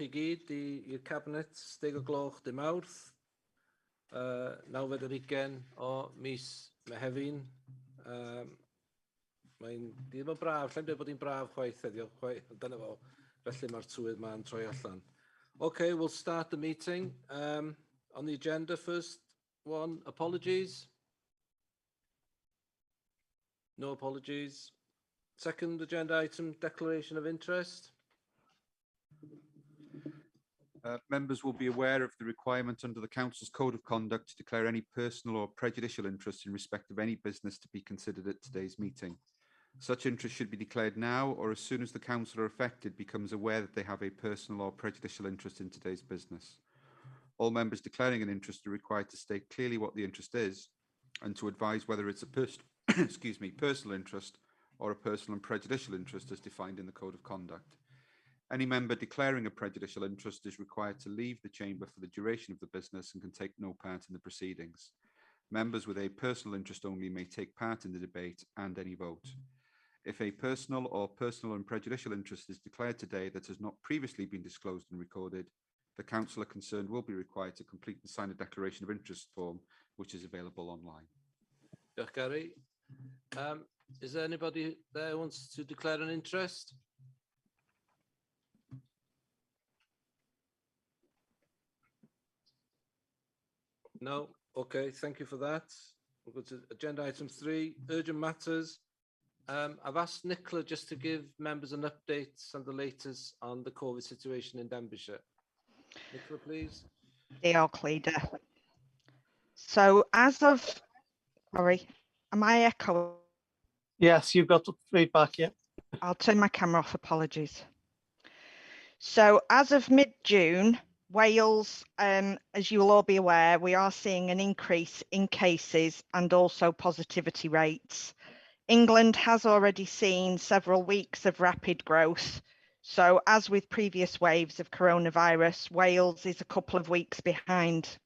i gyd i'r cabinet, 10 o gloch dy Mawrth, 9 o mis Mehefin. Mae'n ddim yn braf, lle'n dweud bod hi'n braf chwaith heddiw, dyna fo. Felly mae'r tywydd ma'n troi allan. Okay, we'll start the meeting. On the agenda, first one, apologies. No apologies. Second agenda item, declaration of interest. Members will be aware of the requirement under the Council's Code of Conduct to declare any personal or prejudicial interest in respect of any business to be considered at today's meeting. Such interest should be declared now or as soon as the councillor affected becomes aware that they have a personal or prejudicial interest in today's business. All members declaring an interest are required to state clearly what the interest is and to advise whether it's a personal interest or a personal and prejudicial interest as defined in the Code of Conduct. Any member declaring a prejudicial interest is required to leave the chamber for the duration of the business and can take no part in the proceedings. Members with a personal interest only may take part in the debate and any vote. If a personal or personal and prejudicial interest is declared today that has not previously been disclosed and recorded, the councillor concerned will be required to complete and sign a declaration of interest form, which is available online. Diolch, Gary. Is there anybody there who wants to declare an interest? No? Okay, thank you for that. We'll go to agenda item 3, urgent matters. I've asked Nicola just to give members an update on the latest on the COVID situation in Denbighshire. Nicola, please. Diolch, Leader. So as of, sorry, am I echoing? Yes, you've got feedback, yeah. I'll turn my camera off, apologies. So as of mid-June, Wales, as you will all be aware, we are seeing an increase in cases and also positivity rates. England has already seen several weeks of rapid growth. So as with previous waves of coronavirus, Wales is a couple of weeks behind.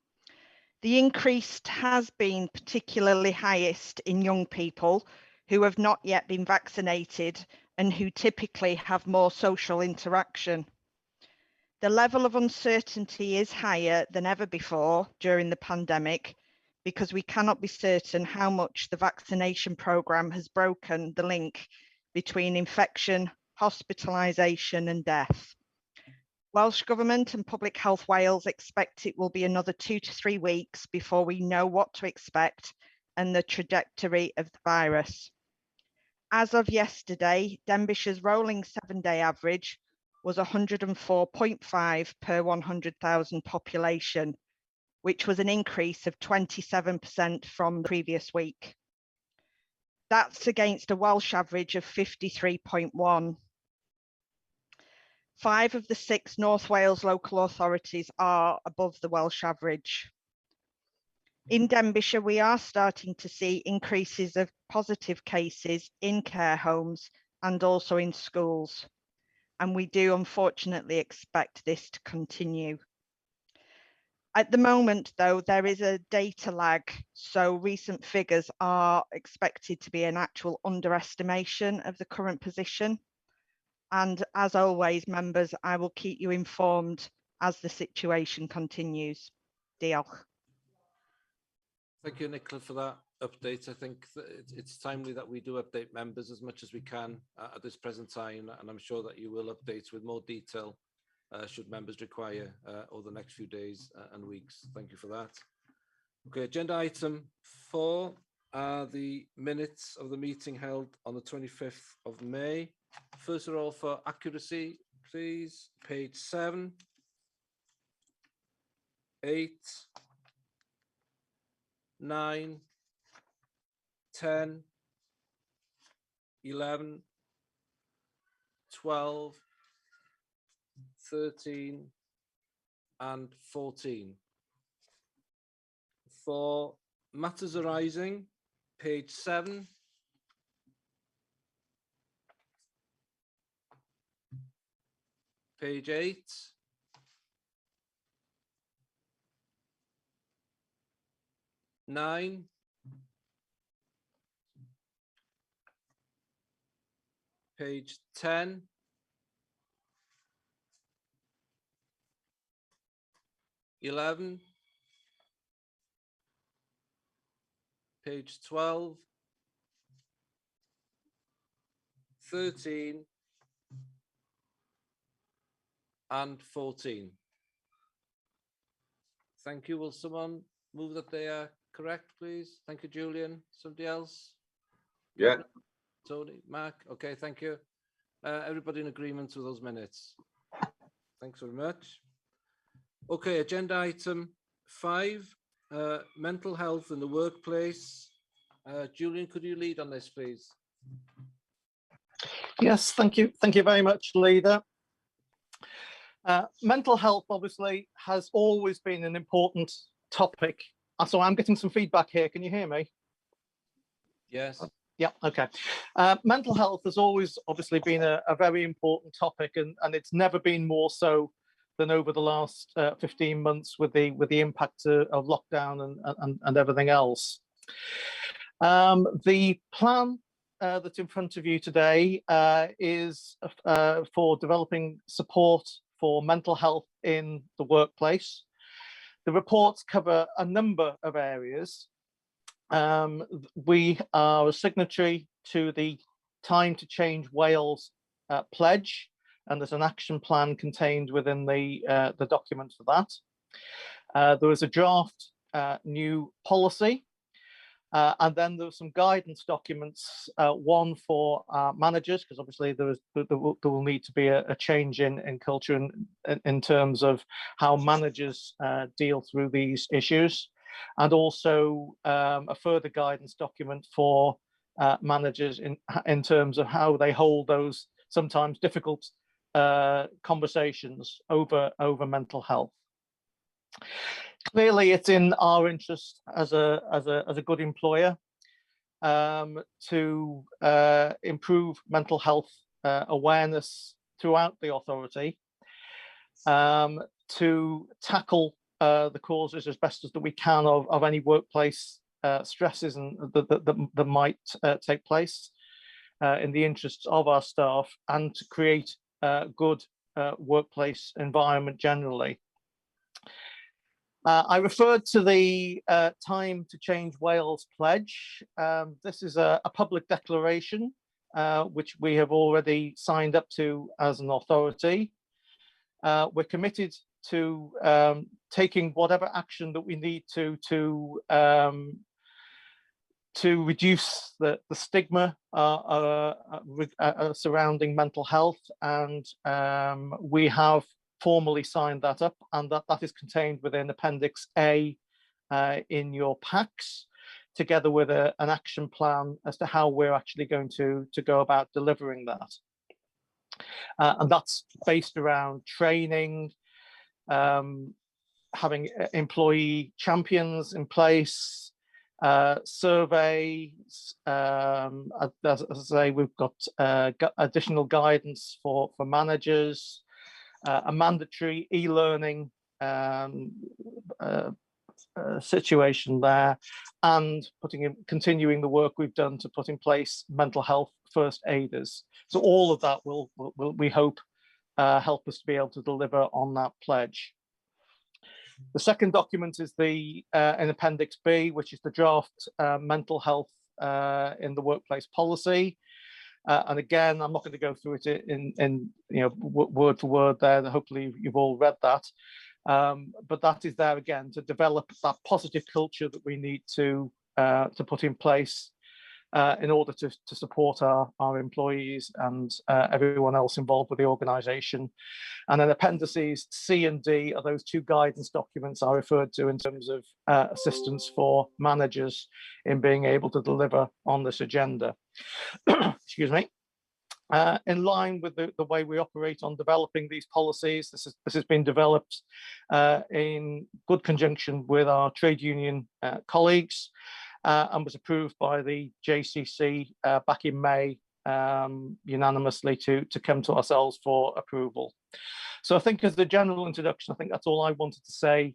The increase has been particularly highest in young people who have not yet been vaccinated and who typically have more social interaction. The level of uncertainty is higher than ever before during the pandemic because we cannot be certain how much the vaccination programme has broken the link between infection, hospitalisation and death. Welsh Government and Public Health Wales expect it will be another 2 to 3 weeks before we know what to expect and the trajectory of the virus. As of yesterday, Denbighshire's rolling 7-day average was 104.5 per 100,000 population, which was an increase of 27% from the previous week. That's against a Welsh average of 53.1. 5 of the 6 North Wales local authorities are above the Welsh average. In Denbighshire, we are starting to see increases of positive cases in care homes and also in schools. And we do unfortunately expect this to continue. At the moment, though, there is a data lag, so recent figures are expected to be an actual underestimation of the current position. And as always, members, I will keep you informed as the situation continues. Diolch. Thank you, Nicola, for that update. I think that it's timely that we do update members as much as we can at this present time, and I'm sure that you will update with more detail should members require over the next few days and weeks. Thank you for that. Okay, agenda item 4 are the minutes of the meeting held on the 25th of May. First of all, for accuracy, please, page 7, 8, 9, 10, 11, 12, 13, and 14. For matters arising, page 7, page 8, nine, page 10, 11, page 12, 13, and 14. Thank you. Will someone move that they are correct, please? Thank you, Julian. Somebody else? Yeah. Tony, Mark? Okay, thank you. Everybody in agreement with those minutes? Thanks very much. Okay, agenda item 5, mental health in the workplace. Julian, could you lead on this, please? Yes, thank you. Thank you very much, Leader. Mental health obviously has always been an important topic. So I'm getting some feedback here. Can you hear me? Yes. Yeah, okay. Mental health has always obviously been a very important topic, and it's never been more so than over the last 15 months with the impact of lockdown and everything else. The plan that's in front of you today is for developing support for mental health in the workplace. The reports cover a number of areas. We are a signatory to the Time to Change Wales pledge, and there's an action plan contained within the document for that. There was a draft new policy, and then there were some guidance documents, one for managers, because obviously there will need to be a change in culture in terms of how managers deal through these issues, and also a further guidance document for managers in terms of how they hold those sometimes difficult conversations over mental health. Clearly, it's in our interest as a good employer to improve mental health awareness throughout the authority, to tackle the causes as best as that we can of any workplace stresses and that might take place in the interests of our staff, and to create a good workplace environment generally. I referred to the Time to Change Wales pledge. This is a public declaration which we have already signed up to as an authority. We're committed to taking whatever action that we need to reduce the stigma surrounding mental health, and we have formally signed that up, and that is contained within Appendix A in your packs, together with an action plan as to how we're actually going to go about delivering that. And that's based around training, having employee champions in place, surveys. As I say, we've got additional guidance for managers, a mandatory e-learning situation there, and continuing the work we've done to put in place mental health first aiders. So all of that will we hope help us to be able to deliver on that pledge. The second document is in Appendix B, which is the draft mental health in the workplace policy. And again, I'm not going to go through it in word for word there. Hopefully you've all read that. But that is there again to develop that positive culture that we need to put in place in order to support our employees and everyone else involved with the organisation. And then appendices C and D are those two guidance documents I referred to in terms of assistance for managers in being able to deliver on this agenda. Excuse me. In line with the way we operate on developing these policies, this has been developed in good conjunction with our trade union colleagues, and was approved by the JCC back in May unanimously to come to ourselves for approval. So I think as the general introduction, I think that's all I wanted to say,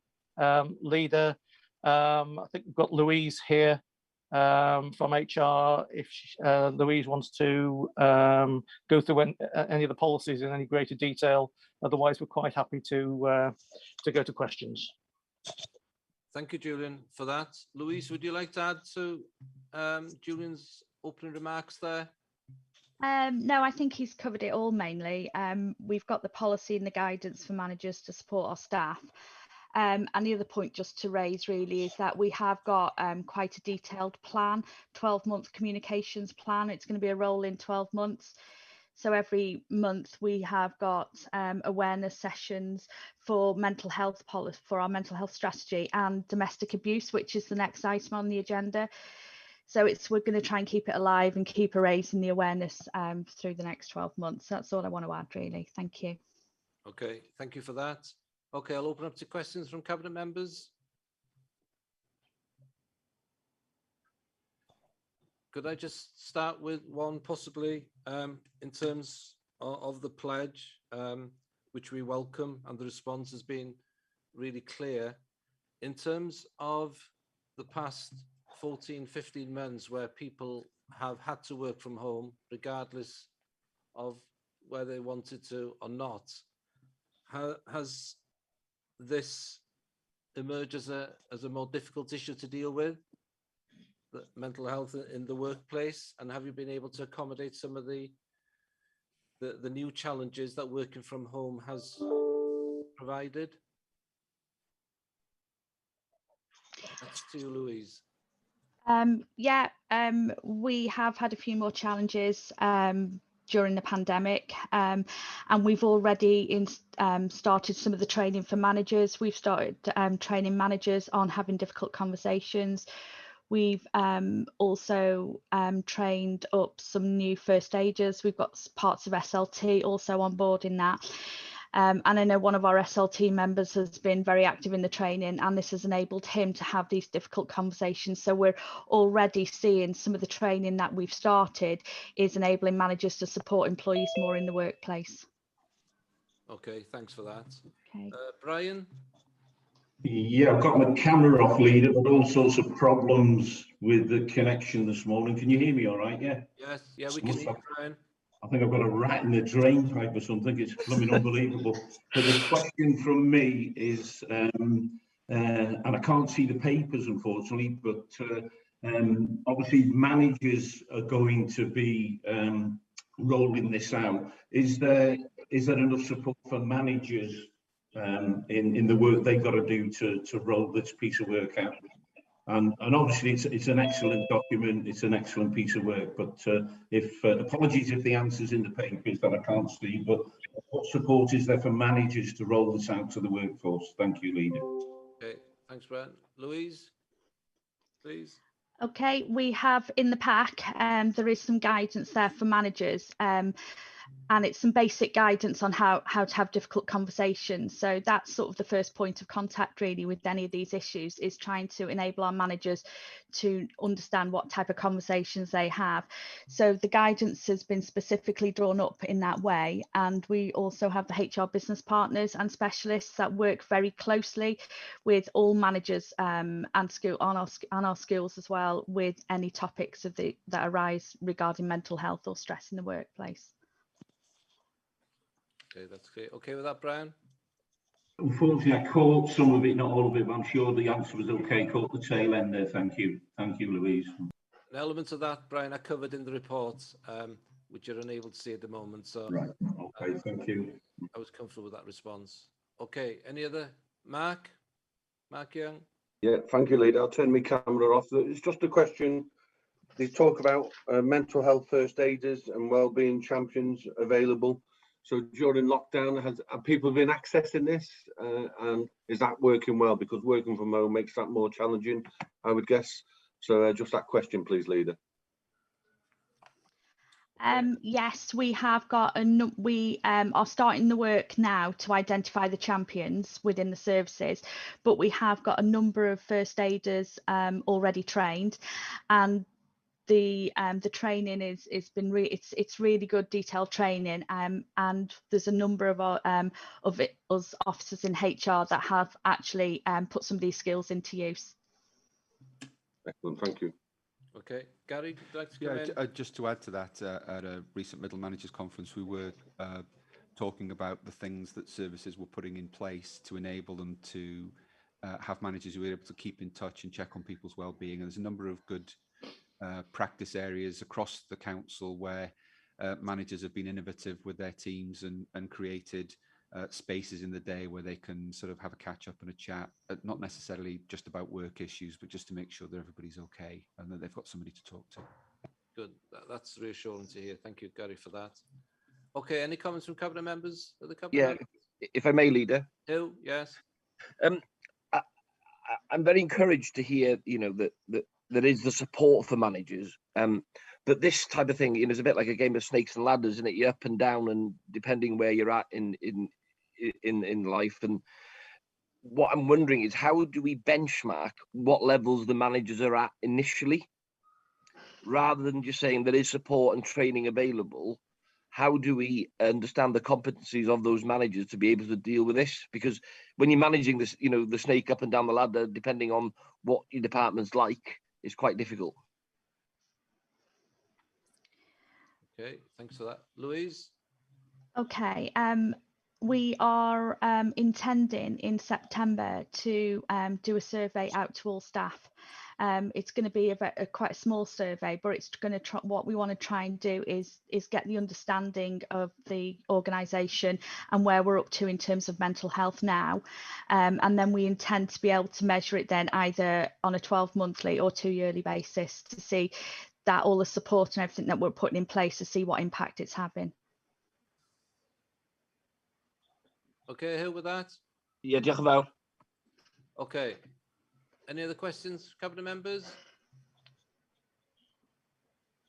Leader. I think we've got Louise here from HR, if Louise wants to go through any of the policies in any greater detail. Otherwise, we're quite happy to go to questions. Thank you, Julian, for that. Louise, would you like to add to Julian's opening remarks there? No, I think he's covered it all mainly. We've got the policy and the guidance for managers to support our staff. And the other point just to raise really is that we have got quite a detailed plan, 12-month communications plan. It's going to be a rolling 12 months. So every month we have got awareness sessions for mental health policy, for our mental health strategy, and domestic abuse, which is the next item on the agenda. So we're going to try and keep it alive and keep raising the awareness through the next 12 months. That's all I want to add, really. Thank you. Okay, thank you for that. Okay, I'll open up to questions from Cabinet members. Could I just start with one possibly in terms of the pledge, which we welcome, and the response has been really clear. In terms of the past 14, 15 months where people have had to work from home, regardless of whether they wanted to or not, has this emerged as a more difficult issue to deal with? The mental health in the workplace, and have you been able to accommodate some of the new challenges that working from home has provided? That's to you, Louise. Yeah, we have had a few more challenges during the pandemic, and we've already started some of the training for managers. We've started training managers on having difficult conversations. We've also trained up some new first aiders. We've got parts of SLT also on board in that. And I know one of our SLT members has been very active in the training, and this has enabled him to have these difficult conversations. So we're already seeing some of the training that we've started is enabling managers to support employees more in the workplace. Okay, thanks for that. Okay. Brian? Yeah, I've got my camera off, leader, but all sorts of problems with the connection this morning. Can you hear me all right? Yeah. Yes, yeah, we can hear you, Brian. I think I've got a rat in the drain pipe or something. It's blooming unbelievable. But the question from me is, and I can't see the papers, unfortunately, but obviously managers are going to be rolling this out. Is there enough support for managers in the work they've got to do to roll this piece of work out? And obviously it's an excellent document, it's an excellent piece of work, but apologies if the answer's in the papers that I can't see, but what support is there for managers to roll this out to the workforce? Thank you, leader. Okay, thanks, Brian. Louise, please. Okay, we have in the pack, there is some guidance there for managers, and it's some basic guidance on how to have difficult conversations. So that's sort of the first point of contact really with any of these issues, is trying to enable our managers to understand what type of conversations they have. So the guidance has been specifically drawn up in that way, and we also have the HR business partners and specialists that work very closely with all managers and our schools as well, with any topics that arise regarding mental health or stress in the workplace. Okay, that's great. Okay with that, Brian? Unfortunately, I caught some of it, not all of it, but I'm sure the answer was okay. Caught the tail end there. Thank you. Thank you, Louise. An element of that, Brian, I covered in the report, which you're unable to see at the moment. So, right. Okay, thank you. I was comfortable with that response. Okay, any other? Mark Young? Yeah, thank you, leader. I'll turn my camera off. It's just a question. They talk about mental health first aiders and wellbeing champions available. So during lockdown, have people been accessing this, and is that working well? Because working from home makes that more challenging, I would guess. So just that question, please, leader. Yes, we have got we are starting the work now to identify the champions within the services, but we have got a number of first aiders already trained, and the training it's really good detailed training, and there's a number of us officers in HR that have actually put some of these skills into use. Excellent, thank you. Okay, Gary, would you like to come in? Just to add to that, at a recent Middle Managers Conference, we were talking about the things that services were putting in place to enable them to have managers who are able to keep in touch and check on people's well-being. And there's a number of good practice areas across the council where managers have been innovative with their teams and created spaces in the day where they can sort of have a catch up and a chat, not necessarily just about work issues, but just to make sure that everybody's okay and that they've got somebody to talk to. Good. That's reassuring to hear. Thank you, Gary, for that. Okay, any comments from cabinet members? Of the cabinet members? If I may, Leader. Who? Yes. I'm very encouraged to hear, you know, that there is the support for managers. But this type of thing, you know, is a bit like a game of snakes and ladders, isn't it? You're up and down, and depending where you're at in life. And what I'm wondering is, how do we benchmark what levels the managers are at initially, rather than just saying there is support and training available? How do we understand the competencies of those managers to be able to deal with this? Because when you're managing this, you know, the snake up and down the ladder, depending on what your department's like, it's quite difficult. Okay, thanks for that. Louise? Okay, we are intending in September to do a survey out to all staff. It's going to be a quite a small survey, but it's going to try, what we want to try and do is get the understanding of the organisation and where we're up to in terms of mental health now, and then we intend to be able to measure it then either on a 12-monthly or 2-yearly basis to see that all the support and everything that we're putting in place to see what impact it's having. Okay, who with that? Yeah, diolch yn fawr. Okay. Any other questions, cabinet members?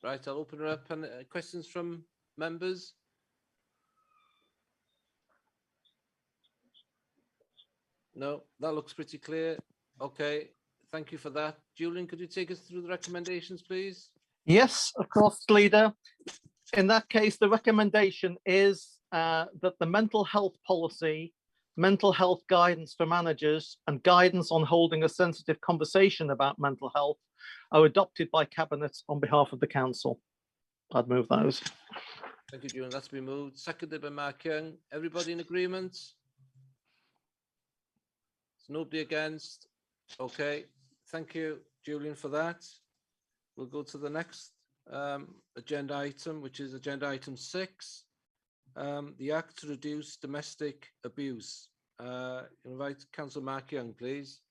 Right, I'll open it up. And questions from members? No, that looks pretty clear. Okay, thank you for that. Julian, could you take us through the recommendations, please? Yes, of course, Leader. In that case, the recommendation is that the mental health policy, mental health guidance for managers, and guidance on holding a sensitive conversation about mental health are adopted by Cabinet on behalf of the Council. I'd move those. Thank you, Julian. That's been moved. Seconded by Mark Young. Everybody in agreement? There's nobody against. Okay, thank you, Julian, for that. We'll go to the next agenda item, which is agenda item 6. The Act to Reduce Domestic Abuse. Invite Councillor Mark Young, please.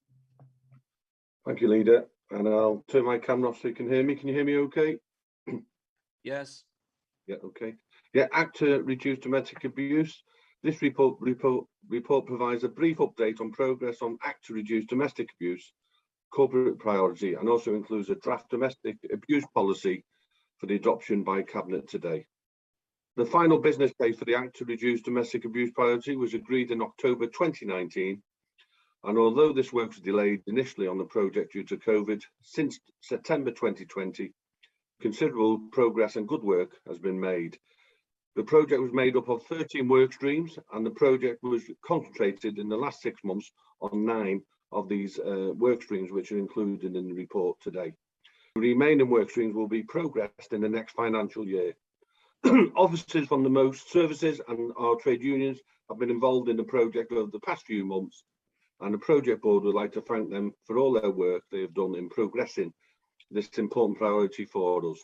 Thank you, Leader. And I'll turn my camera off so you can hear me. Can you hear me okay? Yes. Yeah, okay. Yeah, Act to Reduce Domestic Abuse. This report provides a brief update on progress on Act to Reduce Domestic Abuse, corporate priority, and also includes a draft domestic abuse policy for the adoption by Cabinet today. The final business case for the Act to Reduce Domestic Abuse priority was agreed in October 2019, and although this work was delayed initially on the project due to COVID, since September 2020, considerable progress and good work has been made. The project was made up of 13 work streams, and the project was concentrated in the last 6 months on 9 of these work streams, which are included in the report today. The remaining work streams will be progressed in the next financial year. Officers from the most services and our trade unions have been involved in the project over the past few months, and the project board would like to thank them for all their work they have done in progressing this important priority for us.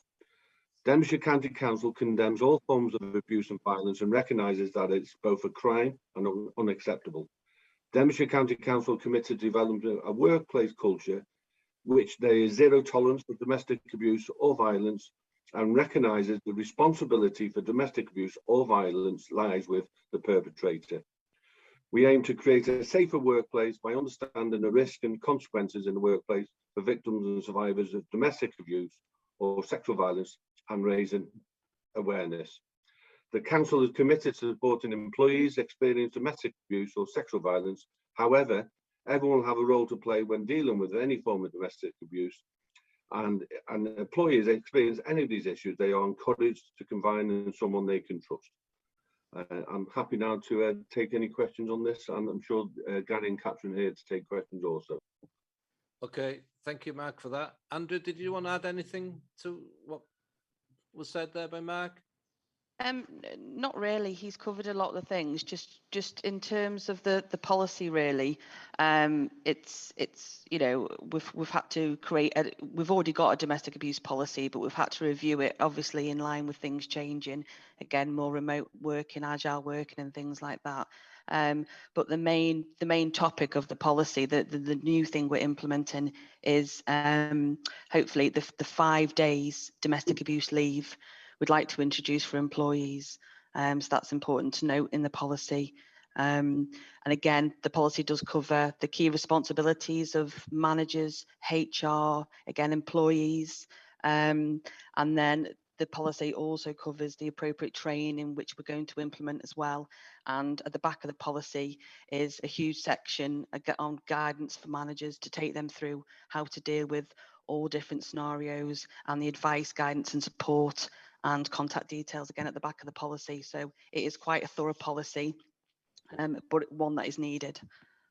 Denbighshire County Council condemns all forms of abuse and violence and recognises that it's both a crime and unacceptable. Denbighshire County Council committed to developing a workplace culture which there is zero tolerance for domestic abuse or violence, and recognises the responsibility for domestic abuse or violence lies with the perpetrator. We aim to create a safer workplace by understanding the risk and consequences in the workplace for victims and survivors of domestic abuse or sexual violence and raising awareness. The Council is committed to supporting employees experiencing domestic abuse or sexual violence. However, everyone will have a role to play when dealing with any form of domestic abuse, and employees experience any of these issues, they are encouraged to confide in someone they can trust. I'm happy now to take any questions on this, and I'm sure Gary and Catherine are here to take questions also. Okay, thank you, Mark, for that. Andrew, did you want to add anything to what was said there by Mark? Not really. He's covered a lot of the things. Just in terms of the policy, really. It's you know, we've had to create. We've already got a domestic abuse policy, but we've had to review it, obviously in line with things changing. Again, more remote working, agile working, and things like that. But the main topic of the policy, the new thing we're implementing is hopefully the 5 days domestic abuse leave we'd like to introduce for employees. So that's important to note in the policy. And again, the policy does cover the key responsibilities of managers, HR, again, employees. And then the policy also covers the appropriate training which we're going to implement as well. And at the back of the policy is a huge section on guidance for managers to take them through how to deal with all different scenarios and the advice, guidance and support and contact details again at the back of the policy. So it is quite a thorough policy, but one that is needed.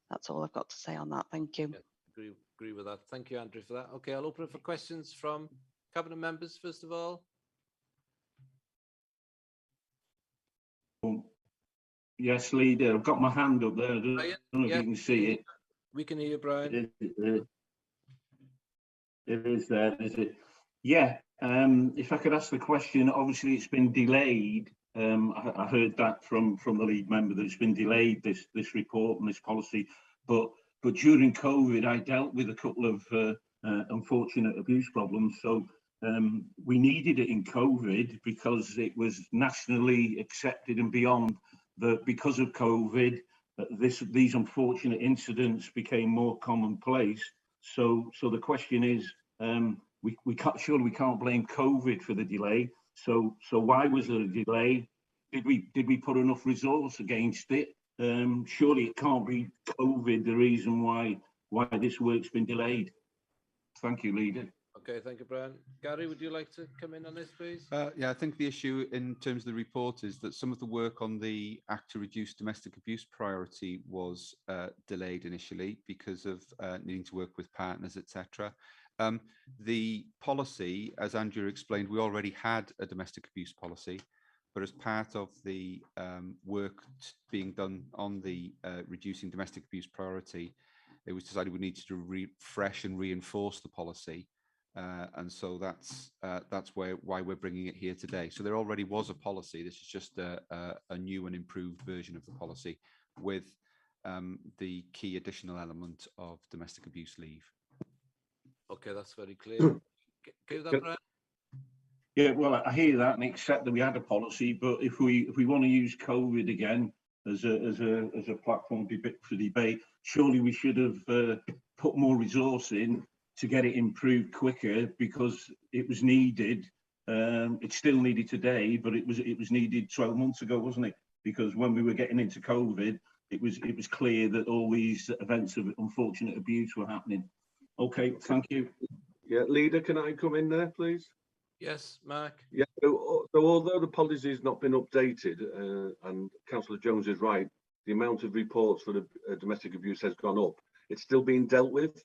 That's all I've got to say on that. Thank you. Yeah, agree with that. Thank you, Andrew, for that. Okay, I'll open it for questions from Cabinet members first of all. Yes, leader. I've got my hand up there. I don't know if you can see it. We can hear you, Brian. It is there, is it? Yeah. If I could ask the question, obviously it's been delayed. I heard that from the lead member that it's been delayed, this report and this policy. But during COVID, I dealt with a couple of unfortunate abuse problems. So we needed it in COVID because it was nationally accepted and beyond that because of COVID, these unfortunate incidents became more commonplace. So the question is, we can't blame COVID for the delay. So why was there a delay? Did we put enough resource against it? Surely it can't be COVID the reason why this work's been delayed. Thank you, leader. Okay, thank you, Brian. Gary, would you like to come in on this, please? Yeah, I think the issue in terms of the report is that some of the work on the Act to Reduce Domestic Abuse priority was delayed initially because of needing to work with partners, etc. The policy, as Andrew explained, we already had a domestic abuse policy, but as part of the work being done on the reducing domestic abuse priority, it was decided we needed to refresh and reinforce the policy. And so that's why we're bringing it here today. So there already was a policy. This is just a new and improved version of the policy with the key additional element of domestic abuse leave. Okay, that's very clear. Give that, Brian. Yeah, well, I hear that and accept that we had a policy, but if we want to use COVID again as a platform for debate, surely we should have put more resource in to get it improved quicker because it was needed. It's still needed today, but it was needed 12 months ago, wasn't it? Because when we were getting into COVID, it was clear that all these events of unfortunate abuse were happening. Okay, thank you. Yeah, leader, can I come in there, please? Yes, Mark. Yeah, so although the policy has not been updated, and Councillor Jones is right, the amount of reports for the domestic abuse has gone up. It's still being dealt with.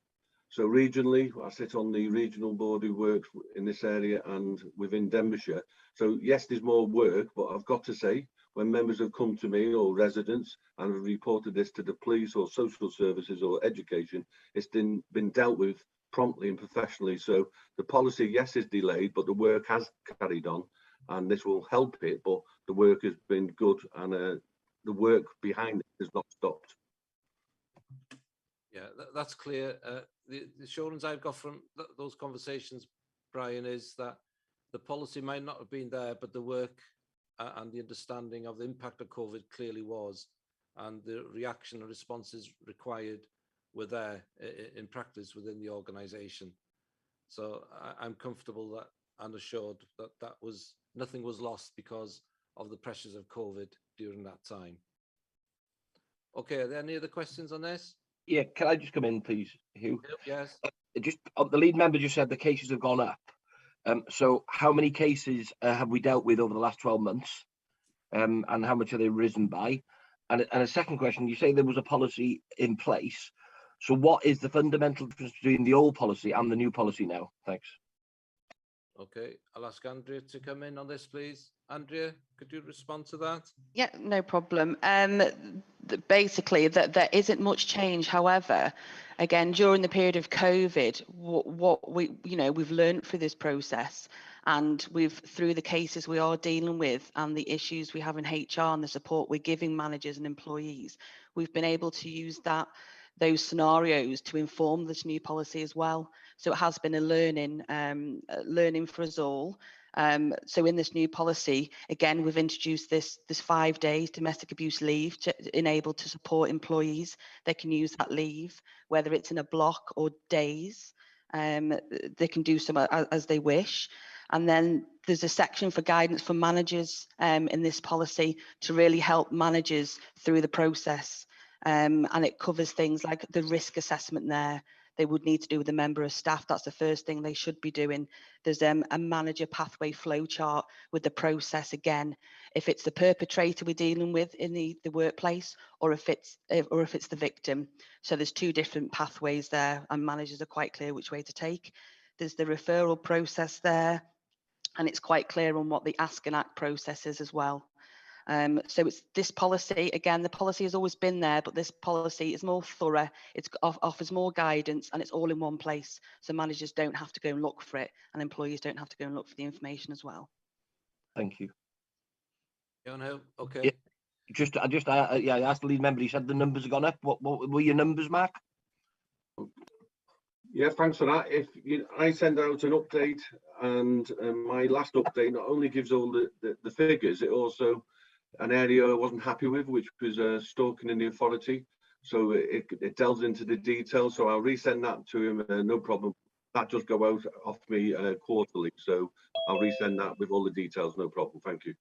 So regionally, I sit on the regional board who works in this area and within Denbighshire. So yes, there's more work, but I've got to say, when members have come to me or residents and have reported this to the police or social services or education, it's been dealt with promptly and professionally. So the policy, yes, is delayed, but the work has carried on and this will help it, but the work has been good and the work behind it has not stopped. Yeah, that's clear. The assurance I've got from those conversations, Brian, is that the policy might not have been there, but the work and the understanding of the impact of COVID clearly was, and the reaction and responses required were there in practice within the organisation. So I'm comfortable that and assured that nothing was lost because of the pressures of COVID during that time. Okay, are there any other questions on this? Yeah, can I just come in, please, Hugh? Yes. Just the lead member just said the cases have gone up. So how many cases have we dealt with over the last 12 months? And how much have they risen by? And a second question, you say there was a policy in place. So what is the fundamental difference between the old policy and the new policy now? Thanks. Okay, I'll ask Andrea to come in on this, please. Andrea, could you respond to that? Yeah, no problem. Basically, that there isn't much change. However, again, during the period of COVID, what we've learned through this process, and through the cases we are dealing with and the issues we have in HR and the support we're giving managers and employees, we've been able to use those scenarios to inform this new policy as well. So it has been a learning for us all. So in this new policy, again, we've introduced this 5 days domestic abuse leave to enable to support employees. They can use that leave, whether it's in a block or days. They can do so as they wish. And then there's a section for guidance for managers in this policy to really help managers through the process. And it covers things like the risk assessment there. They would need to do with a member of staff. That's the first thing they should be doing. There's a manager pathway flow chart with the process again. If it's the perpetrator we're dealing with in the workplace, or if it's the victim. So there's 2 different pathways there, and managers are quite clear which way to take. There's the referral process there, and it's quite clear on what the ask and act process is as well. So it's this policy, again, the policy has always been there, but this policy is more thorough, it offers more guidance, and it's all in one place. So managers don't have to go and look for it, and employees don't have to go and look for the information as well. Thank you. Okay. Yeah, I asked the lead member, he said the numbers have gone up. What were your numbers, Mark? Yeah, thanks for that. I send out an update, and my last update not only gives all the figures, it also an area I wasn't happy with, which was stalking in the authority. So it delves into the details. So I'll resend that to him, no problem. That does go out off me quarterly. So I'll resend that with all the details, no problem. Thank you.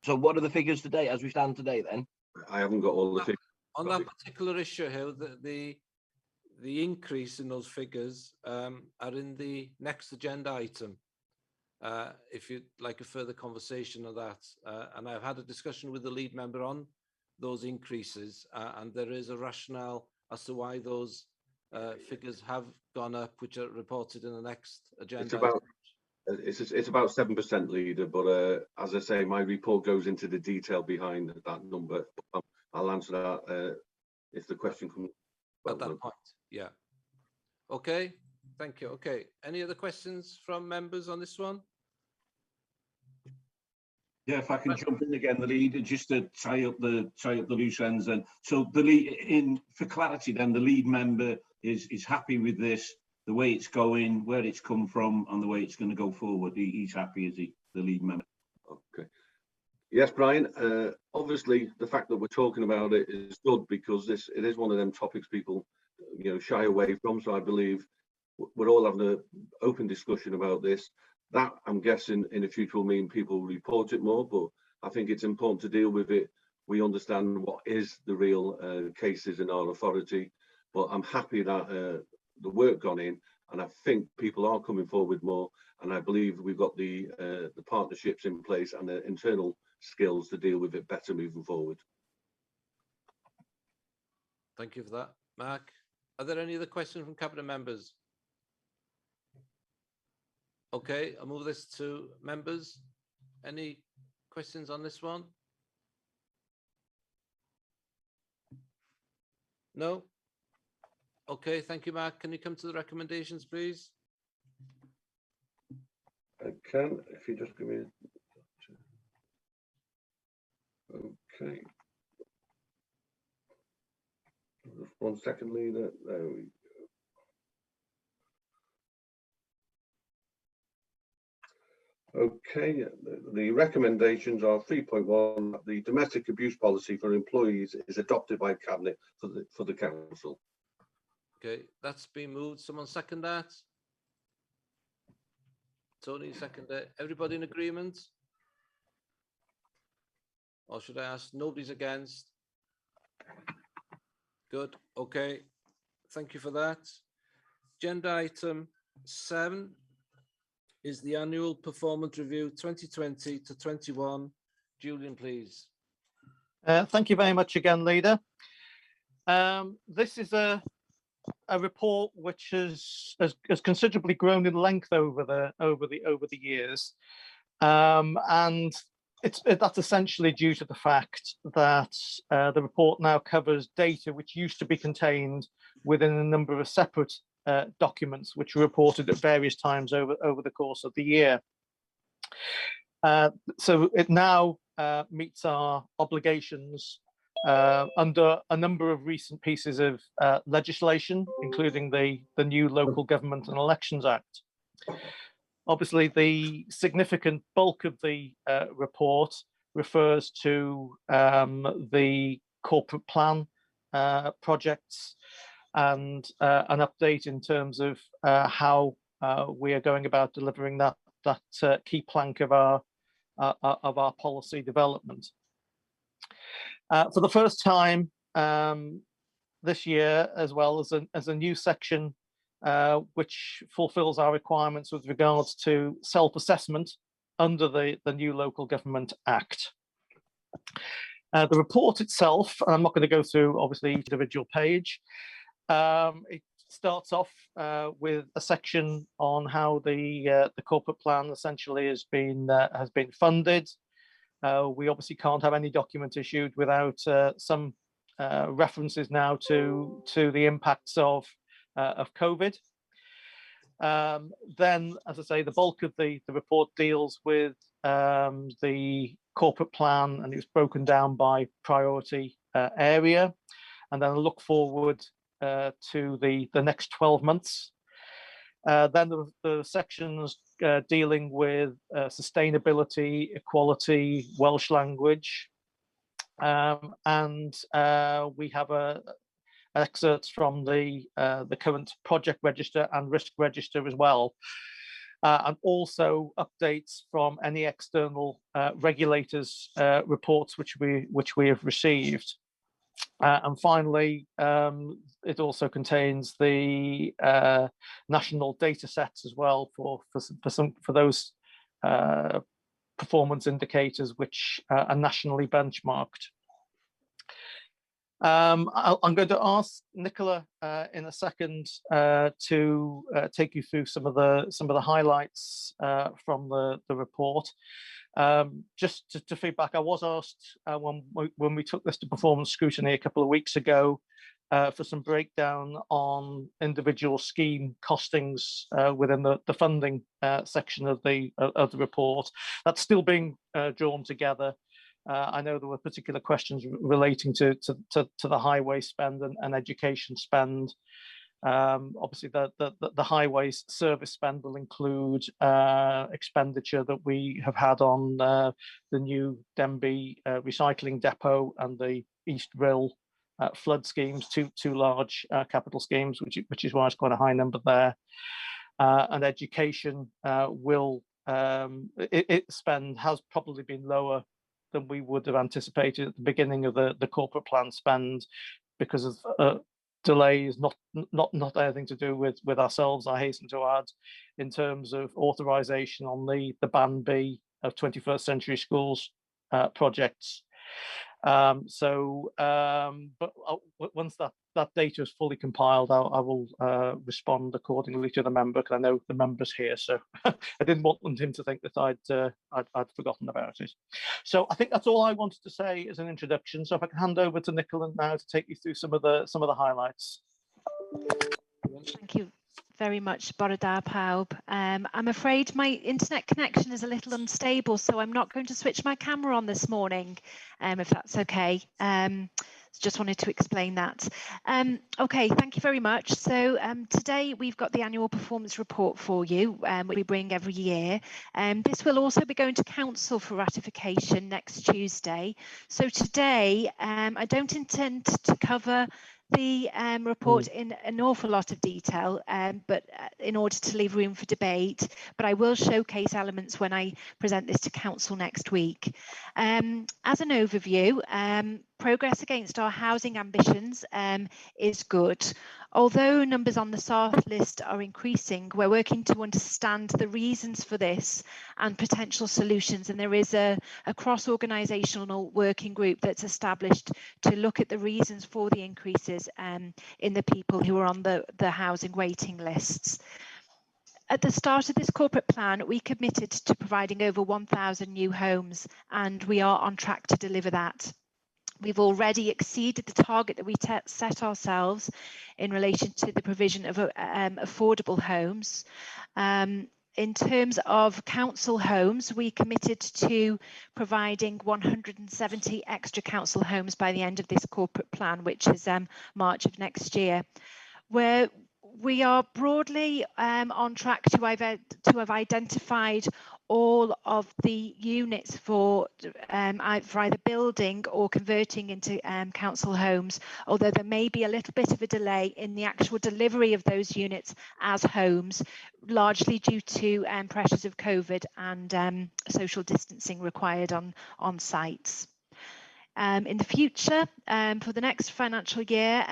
So what are the figures today, as we stand today then? I haven't got all the figures. On that particular issue here, the increase in those figures are in the next agenda item. If you'd like a further conversation of that, and I've had a discussion with the lead member on those increases, and there is a rationale as to why those figures have gone up, which are reported in the next agenda. It's about 7%, leader, but as I say, my report goes into the detail behind that number. I'll answer that if the question comes at that point. Yeah. Okay. Thank you. Okay. Any other questions from members on this one? Yeah, if I can jump in again, the lead, just to tie up the loose ends. And so for clarity, then the lead member is happy with this, the way it's going, where it's come from, and the way it's going to go forward. He's happy, is he, the lead member? Okay. Yes, Brian. Obviously, the fact that we're talking about it is good, because it is one of them topics people, shy away from. So I believe we're all having an open discussion about this. That, I'm guessing, in the future will mean people report it more, but I think it's important to deal with it. We understand what is the real cases in our authority, but I'm happy that the work gone in, and I think people are coming forward more, and I believe we've got the partnerships in place and the internal skills to deal with it better moving forward. Thank you for that, Mark. Are there any other questions from cabinet members? Okay, I'll move this to members. Any questions on this one? No? Okay, thank you, Mark. Can you come to the recommendations, please? I can, if you just give me. Okay. Just 1 second, leader. There we go. Okay, the recommendations are 3.1. The domestic abuse policy for employees is adopted by Cabinet for the council. Okay, that's been moved. Someone second that? Tony, second it. Everybody in agreement? Or should I ask? Nobody's against? Good. Okay. Thank you for that. Agenda item 7 is the annual performance review 2020 to 21. Julian, please. Thank you very much again, Leader. This is a report which has considerably grown in length over the years, And that's essentially due to the fact that the report now covers data which used to be contained within a number of separate documents which were reported at various times over the course of the year. So it now meets our obligations under a number of recent pieces of legislation, including the new Local Government and Elections Act. Obviously, the significant bulk of the report refers to the corporate plan projects and an update in terms of how we are going about delivering that key plank of our policy development. For the first time this year, as well as a new section which fulfills our requirements with regards to self-assessment under the new Local Government Act. The report itself, and I'm not going to go through obviously each individual page, it starts off with a section on how the corporate plan essentially has been funded. We obviously can't have any document issued without some references now to the impacts of COVID. Then, as I say, the bulk of the report deals with the corporate plan, and it's broken down by priority area, and then a look forward to the next 12 months. Then the sections dealing with sustainability, equality, Welsh language, and we have excerpts from the current project register and risk register as well, and also updates from any external regulators' reports which we have received. And finally, it also contains the national data sets as well for those performance indicators which are nationally benchmarked. I'm going to ask Nicola in a second to take you through some of the highlights from the report. Just to feedback, I was asked when we took this to performance scrutiny a couple of weeks ago for some breakdown on individual scheme costings within the funding section of the report. That's still being drawn together. I know there were particular questions relating to the highway spend and education spend. Obviously, the highways service spend will include expenditure that we have had on the new Denby recycling depot and the East Rill flood schemes, two large capital schemes, which is why it's quite a high number there. And education its spend has probably been lower than we would have anticipated at the beginning of the corporate plan spend because of delays, not anything to do with ourselves, I hasten to add, in terms of authorization on the Band B of 21st Century Schools projects. But once that data is fully compiled, I will respond accordingly to the member, because I know the member's here, so I didn't want him to think that I'd forgotten about it. So I think that's all I wanted to say as an introduction. So if I can hand over to Nicola now to take you through some of the highlights. Thank you very much, Bore da pawb. I'm afraid my internet connection is a little unstable, so I'm not going to switch my camera on this morning, if that's okay. Just wanted to explain that. Okay, thank you very much. So today we've got the annual performance report for you, which we bring every year. This will also be going to council for ratification next Tuesday. So today I don't intend to cover the report in an awful lot of detail, but in order to leave room for debate, but I will showcase elements when I present this to council next week. As an overview, progress against our housing ambitions is good. Although numbers on the SART list are increasing, we're working to understand the reasons for this and potential solutions, and there is a cross-organisational working group that's established to look at the reasons for the increases in the people who are on the housing waiting lists. At the start of this corporate plan, we committed to providing over 1,000 new homes, and we are on track to deliver that. We've already exceeded the target that we set ourselves in relation to the provision of affordable homes. In terms of council homes, we committed to providing 170 extra council homes by the end of this corporate plan, which is March of next year. We are broadly on track to have identified all of the units for either building or converting into council homes, although there may be a little bit of a delay in the actual delivery of those units as homes, largely due to pressures of COVID and social distancing required on sites. In the future, for the next financial year,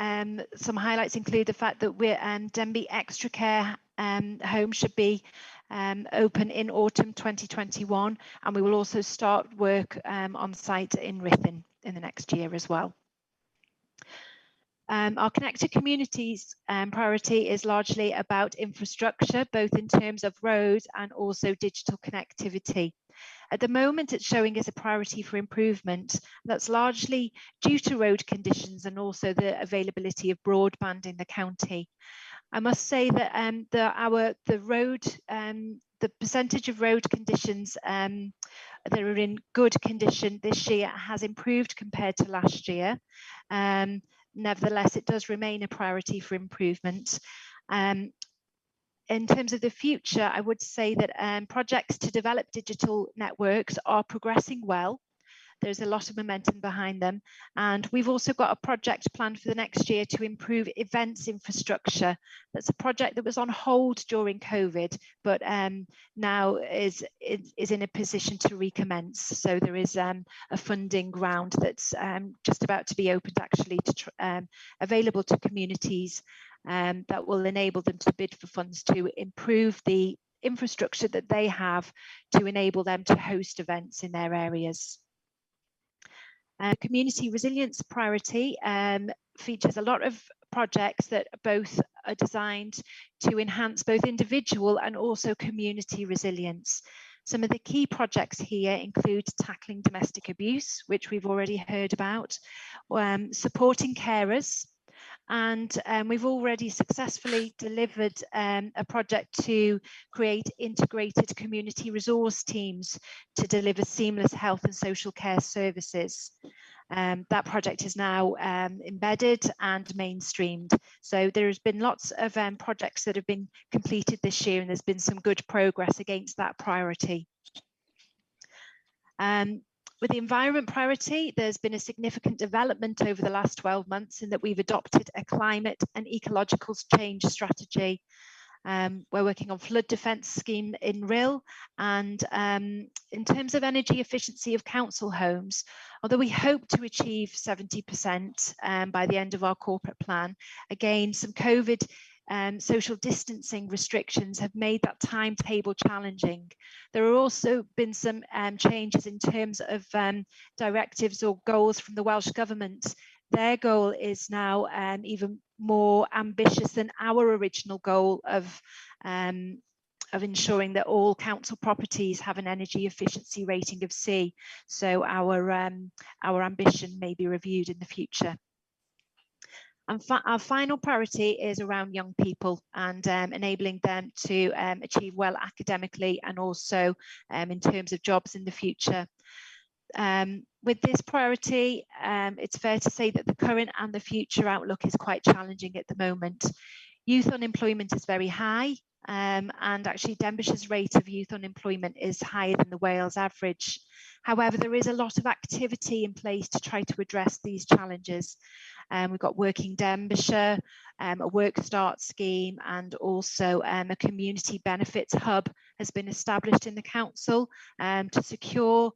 some highlights include the fact that Denbigh Extra Care home should be open in autumn 2021, and we will also start work on site in Ruthin in the next year as well. Our Connected Communities priority is largely about infrastructure, both in terms of roads and also digital connectivity. At the moment, it's showing as a priority for improvement. That's largely due to road conditions and also the availability of broadband in the county. I must say that the percentage of road conditions that are in good condition this year has improved compared to last year. Nevertheless, it does remain a priority for improvement. In terms of the future, I would say that projects to develop digital networks are progressing well. There's a lot of momentum behind them. And we've also got a project planned for the next year to improve events infrastructure. That's a project that was on hold during COVID, but now is in a position to recommence. So there is a funding round that's just about to be opened, actually, available to communities that will enable them to bid for funds to improve the infrastructure that they have to enable them to host events in their areas. Community resilience priority features a lot of projects that both are designed to enhance both individual and also community resilience. Some of the key projects here include tackling domestic abuse, which we've already heard about, supporting carers, and we've already successfully delivered a project to create integrated community resource teams to deliver seamless health and social care services. That project is now embedded and mainstreamed. So there's been lots of projects that have been completed this year, and there's been some good progress against that priority. With the environment priority, there's been a significant development over the last 12 months in that we've adopted a climate and ecological change strategy. We're working on flood defence scheme in RIL, and in terms of energy efficiency of council homes, although we hope to achieve 70% by the end of our corporate plan, again, some COVID social distancing restrictions have made that timetable challenging. There have also been some changes in terms of directives or goals from the Welsh Government. Their goal is now even more ambitious than our original goal of ensuring that all council properties have an energy efficiency rating of C. So our ambition may be reviewed in the future. And our final priority is around young people and enabling them to achieve well academically and also in terms of jobs in the future. With this priority, it's fair to say that the current and the future outlook is quite challenging at the moment. Youth unemployment is very high, and actually Denbighshire's rate of youth unemployment is higher than the Wales average. However, there is a lot of activity in place to try to address these challenges. We've got Working Denbighshire, a work start scheme, and also a community benefits hub has been established in the council to secure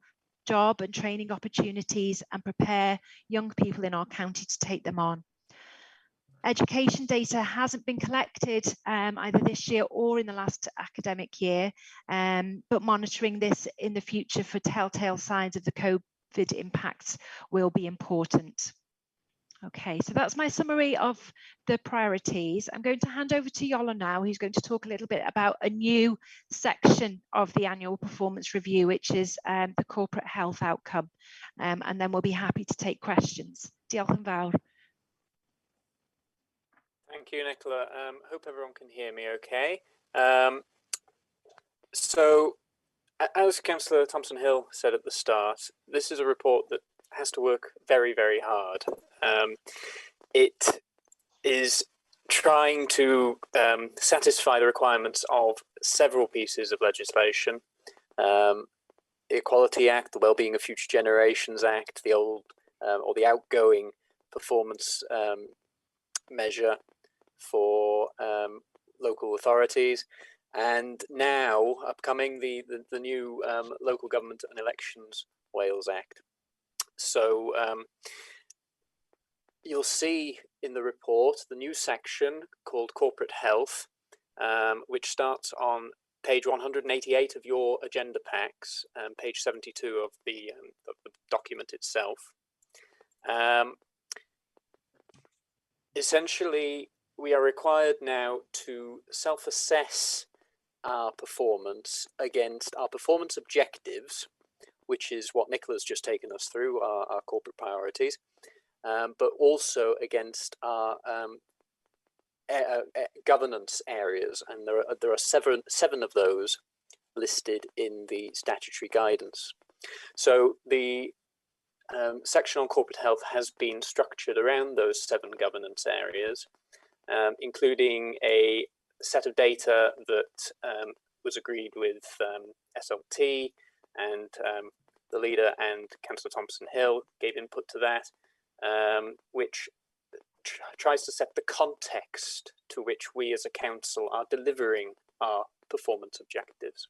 job and training opportunities and prepare young people in our county to take them on. Education data hasn't been collected either this year or in the last academic year, but monitoring this in the future for telltale signs of the COVID impacts will be important. Okay, so that's my summary of the priorities. I'm going to hand over to Yola now, who's going to talk a little bit about a new section of the annual performance review, which is the corporate health outcome. And then we'll be happy to take questions. Diolch yn fawr. Thank you, Nicola. Hope everyone can hear me okay. So, as Councillor Thompson-Hill said at the start, this is a report that has to work very, very hard. It is trying to satisfy the requirements of several pieces of legislation. Equality Act, the Wellbeing of Future Generations Act, the old or the outgoing performance measure for local authorities, and now upcoming the new Local Government and Elections Wales Act. So you'll see in the report the new section called Corporate Health, which starts on page 188 of your agenda packs, page 72 of the document itself. Essentially, we are required now to self-assess our performance against our performance objectives, which is what Nicola's just taken us through, our corporate priorities, but also against our governance areas, and there are seven of those listed in the statutory guidance. So the section on corporate health has been structured around those 7 governance areas, including a set of data that was agreed with SLT, and the leader and Councillor Thompson-Hill gave input to that, which tries to set the context to which we as a council are delivering our performance objectives.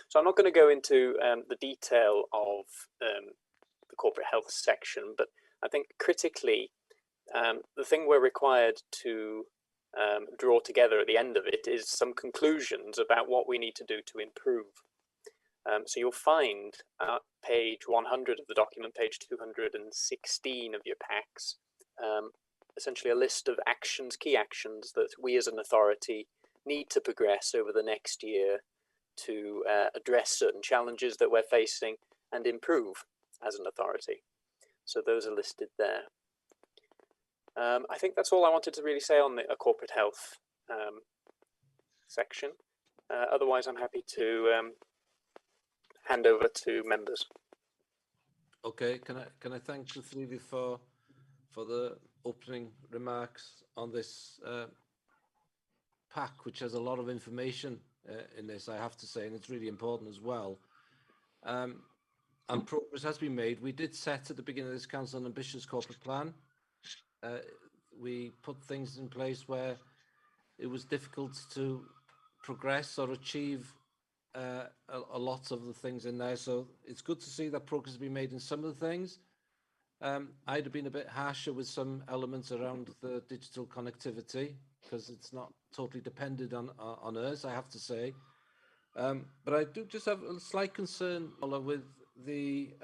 So I'm not going to go into the detail of the corporate health section, but I think critically, the thing we're required to draw together at the end of it is some conclusions about what we need to do to improve. So you'll find at page 100 of the document, page 216 of your packs, essentially a list of actions, key actions that we as an authority need to progress over the next year to address certain challenges that we're facing and improve as an authority. So those are listed there. I think that's all I wanted to really say on the corporate health section. Otherwise, I'm happy to hand over to members. Okay, can I thank the three of you for the opening remarks on this pack, which has a lot of information in this, I have to say, and it's really important as well. And progress has been made. We did set at the beginning of this council an ambitious corporate plan. We put things in place where it was difficult to progress or achieve a lot of the things in there. So it's good to see that progress has been made in some of the things. I'd have been a bit harsher with some elements around the digital connectivity because it's not totally dependent on us, I have to say. But I do just have a slight concern with the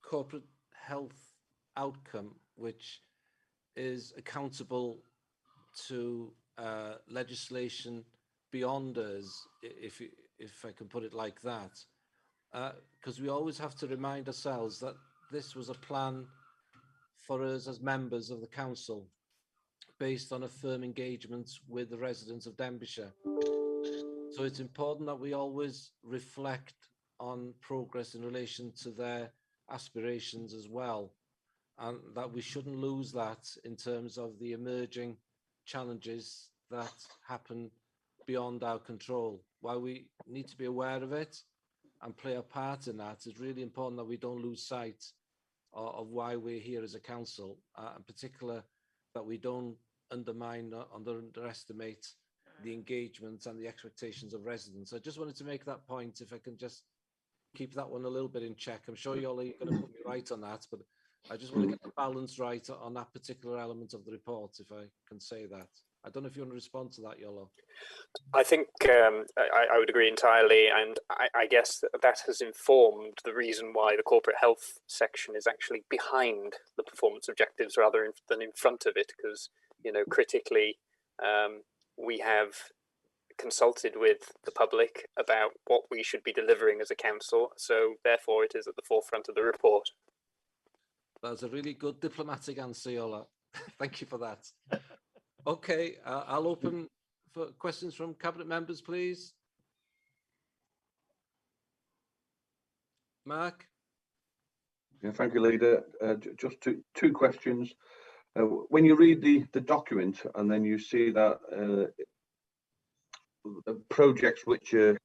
corporate health outcome, which is accountable to legislation beyond us, if I can put it like that, because we always have to remind ourselves that this was a plan for us as members of the council based on a firm engagement with the residents of Denbighshire. So it's important that we always reflect on progress in relation to their aspirations as well, and that we shouldn't lose that in terms of the emerging challenges that happen beyond our control. While we need to be aware of it and play a part in that, it's really important that we don't lose sight of why we're here as a council, in particular that we don't undermine or underestimate the engagement and the expectations of residents. I just wanted to make that point, if I can just keep that one a little bit in check. I'm sure you're going to put me right on that, but I just want to get the balance right on that particular element of the report, if I can say that. I don't know if you want to respond to that, Yolo. I think I would agree entirely, and I guess that has informed the reason why the corporate health section is actually behind the performance objectives rather than in front of it, because, you know, critically, we have consulted with the public about what we should be delivering as a council, so therefore it is at the forefront of the report. That's a really good diplomatic answer, Yola. Thank you for that. Okay, I'll open for questions from Cabinet members, please. Mark? Yeah, thank you, Leader. Just two questions. When you read the document and then you see that projects which are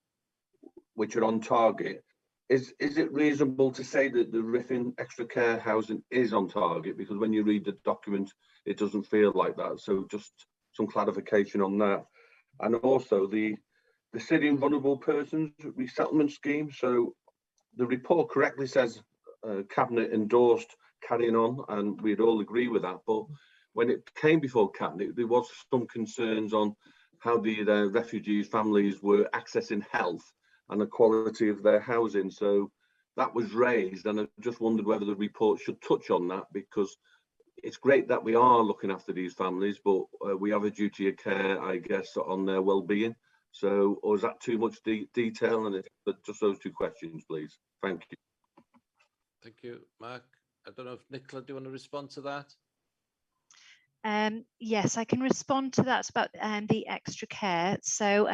on target, is it reasonable to say that the Riffin extra care housing is on target? Because when you read the document, it doesn't feel like that. So just some clarification on that. And also the City and Vulnerable Persons Resettlement Scheme. So the report correctly says Cabinet endorsed carrying on, and we'd all agree with that. But when it came before Cabinet, there was some concerns on how the refugees' families were accessing health and the quality of their housing. So that was raised, and I just wondered whether the report should touch on that, because it's great that we are looking after these families, but we have a duty of care, I guess, on their well-being. So, or is that too much detail? And just those two questions, please. Thank you. Thank you, Mark. I don't know if Nicola, do you want to respond to that? Yes, I can respond to that about the extra care. So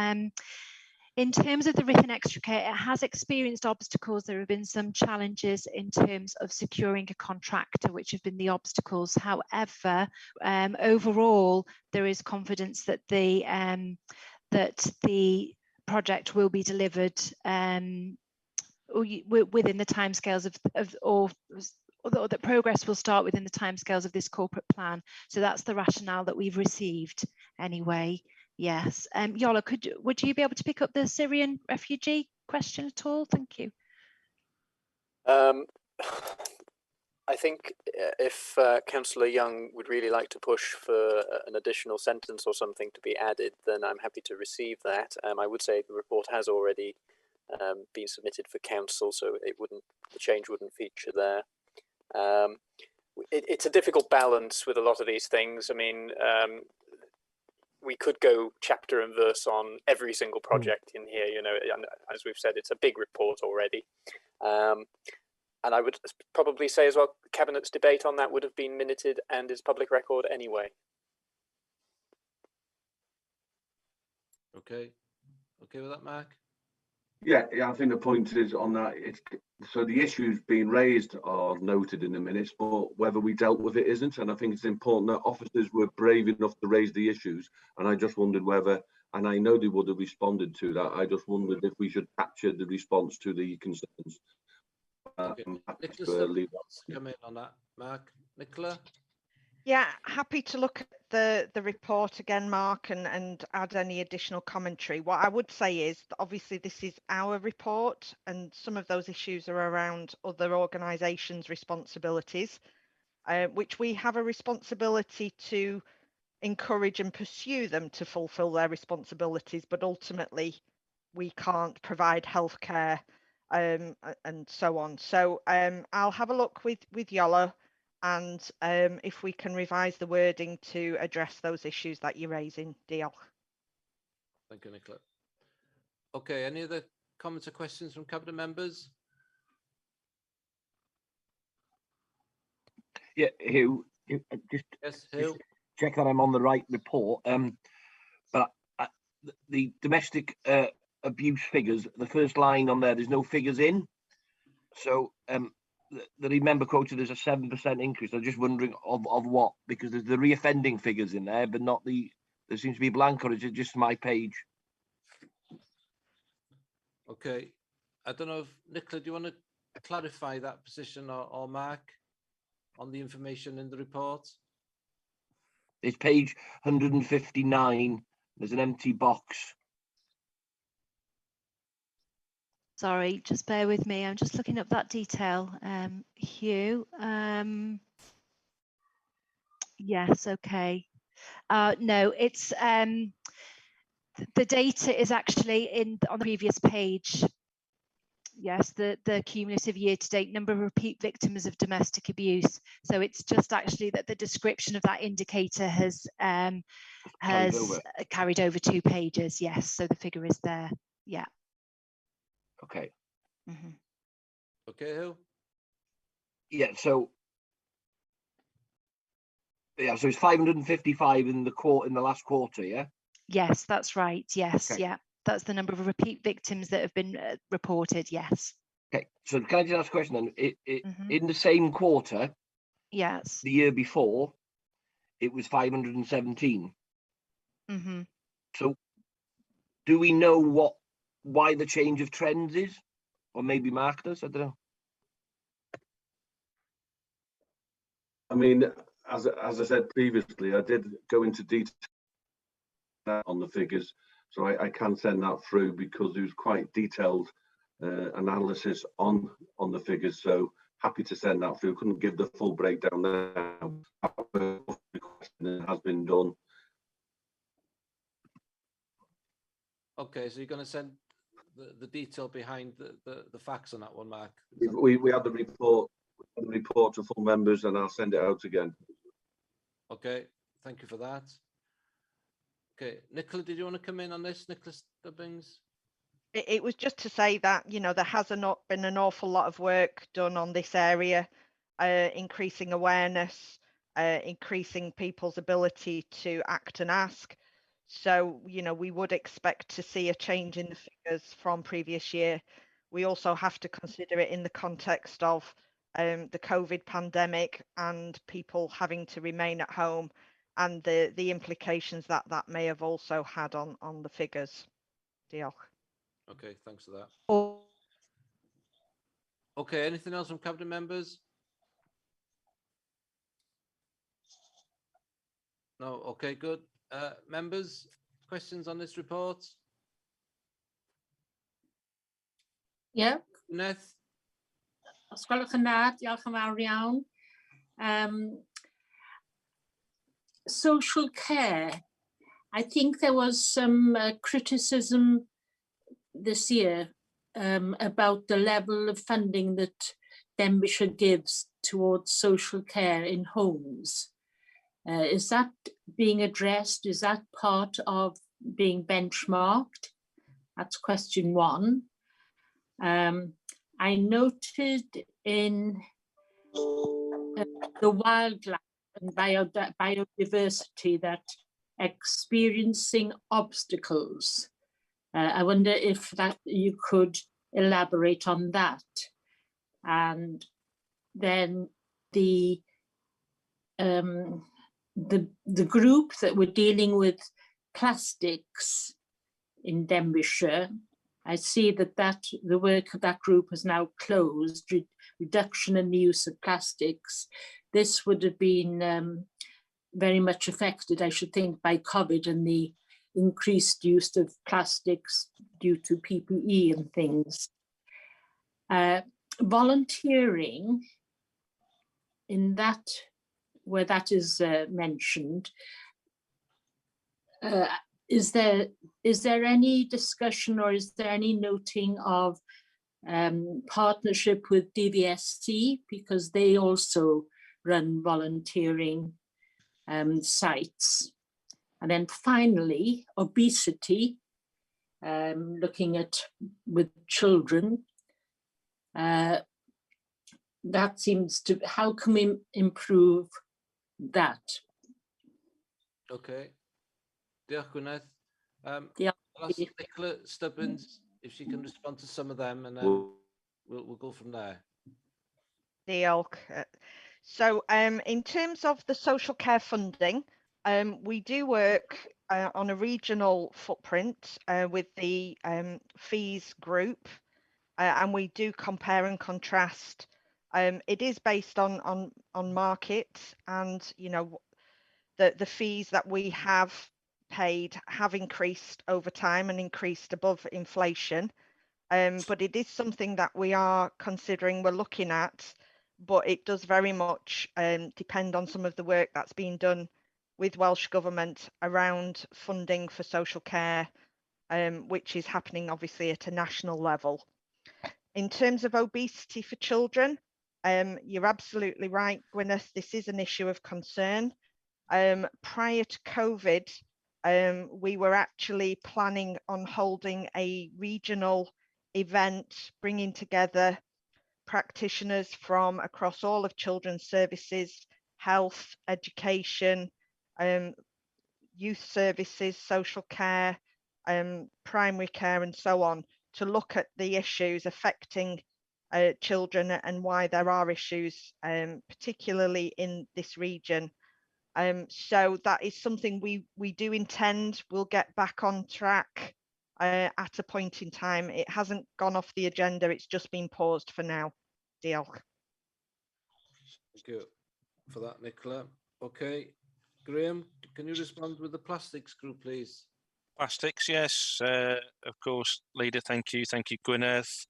in terms of the Riffin extra care, it has experienced obstacles. There have been some challenges in terms of securing a contractor, which have been the obstacles. However, overall, there is confidence that the project will be delivered within the timescales or that progress will start within the timescales of this corporate plan. So that's the rationale that we've received anyway. Yes. Yola, would you be able to pick up the Syrian refugee question at all? Thank you. I think if Councillor Young would really like to push for an additional sentence or something to be added, then I'm happy to receive that. I would say the report has already been submitted for council, so the change wouldn't feature there. It's a difficult balance with a lot of these things. I mean, we could go chapter and verse on every single project in here, you know, and as we've said, it's a big report already. And I would probably say as well, Cabinet's debate on that would have been minuted and is public record anyway. Okay. Okay with that, Mark? Yeah, I think the point is on that. So the issues being raised are noted in the minutes, but whether we dealt with it isn't. And I think it's important that officers were brave enough to raise the issues. And I just wondered whether, and I know they would have responded to that, I just wondered if we should capture the response to the concerns. Nicola wants to come in on that, Mark. Nicola? Yeah, happy to look at the report again, Mark, and add any additional commentary. What I would say is that obviously this is our report, and some of those issues are around other organisations' responsibilities, which we have a responsibility to encourage and pursue them to fulfil their responsibilities, but ultimately we can't provide healthcare and so on. So I'll have a look with Yola, and if we can revise the wording to address those issues that you're raising. Deal. Thank you, Nicola. Okay, any other comments or questions from Cabinet members? Yeah, Hugh, just check that I'm on the right report. But the domestic abuse figures, the first line on there's no figures in. So the remember quoted as a 7% increase. I'm just wondering of what, because there's the reoffending figures in there, but not there seems to be blank, or is it just my page? Okay, I don't know if Nicola, do you want to clarify that position, or Mark, on the information in the report? It's page 159. There's an empty box. Sorry, just bear with me. I'm just looking up that detail. Hugh. Yes, okay. No, it's the data is actually on the previous page. Yes, the cumulative year-to-date number of repeat victims of domestic abuse. So it's just actually that the description of that indicator has carried over 2 pages. Yes, so the figure is there. Yeah. Okay. Mm-hmm. Okay, who? Yeah. So it's 555 in the last quarter. Yeah. Yes, that's right. Yes, Okay. yeah. That's the number of repeat victims that have been reported. Yes. Okay. So can I just ask a question then? Mm-hmm. In the same quarter, Yes. the year before, it was 517. Mm-hmm. So do we know why the change of trends is? Or maybe Mark does? I don't know. I mean, as I said previously, I did go into detail on the figures, so I can send that through because there was quite detailed analysis on the figures. So happy to send that through. Couldn't give the full breakdown now. It has been done. Okay, so you're going to send the detail behind the facts on that one, Mark? We had the report to full members, and I'll send it out again. Okay, thank you for that. Okay, Nicola, did you want to come in on this, Nicola Stubbings? It was just to say that, you know, there has not been an awful lot of work done on this area, increasing awareness, increasing people's ability to act and ask. So, you know, we would expect to see a change in the figures from previous year. We also have to consider it in the context of the COVID pandemic and people having to remain at home, and the implications that may have also had on the figures. Diolch. Okay, thanks for that. Oh. Okay, anything else from cabinet members? No, okay, good. Members, questions on this report? Yeah. Neth? Os gwelwch yn dda, diolch yn fawr iawn. Social care. I think there was some criticism this year about the level of funding that Denbighshire gives towards social care in homes. Is that being addressed? Is that part of being benchmarked? That's question one. I noted in the wildlife and biodiversity that experiencing obstacles. I wonder if that you could elaborate on that. And then the group that were dealing with plastics in Denbighshire, I see that the work of that group has now closed, reduction in the use of plastics. This would have been very much affected, I should think, by COVID and the increased use of plastics due to PPE and things. Volunteering, in that, where that is mentioned, is there any discussion or is there any noting of partnership with DVSC, because they also run volunteering sites? And then finally, obesity, looking at with children, that seems to, how can we improve that? Okay. Diolch, Gwyneth. Yeah. I'll ask Nicola Stubbins if she can respond to some of them, and then we'll go from there. Diolch. So in terms of the social care funding, we do work on a regional footprint with the fees group, and we do compare and contrast. It is based on market, and you know the fees that we have paid have increased over time and increased above inflation. but it is something that we are considering, we're looking at, but it does very much depend on some of the work that's being done with Welsh Government around funding for social care, which is happening obviously at a national level. In terms of obesity for children, you're absolutely right, Gwyneth, this is an issue of concern. Prior to COVID, we were actually planning on holding a regional event, bringing together practitioners from across all of children's services, health, education, youth services, social care, primary care, and so on, to look at the issues affecting children and why there are issues, particularly in this region. So that is something we do intend will get back on track at a point in time. It hasn't gone off the agenda, it's just been paused for now. Diolch. Thank you for that, Nicola. Okay, Graham, can you respond with the plastics group, please? Plastics, yes, of course, Leader, thank you, Gwyneth.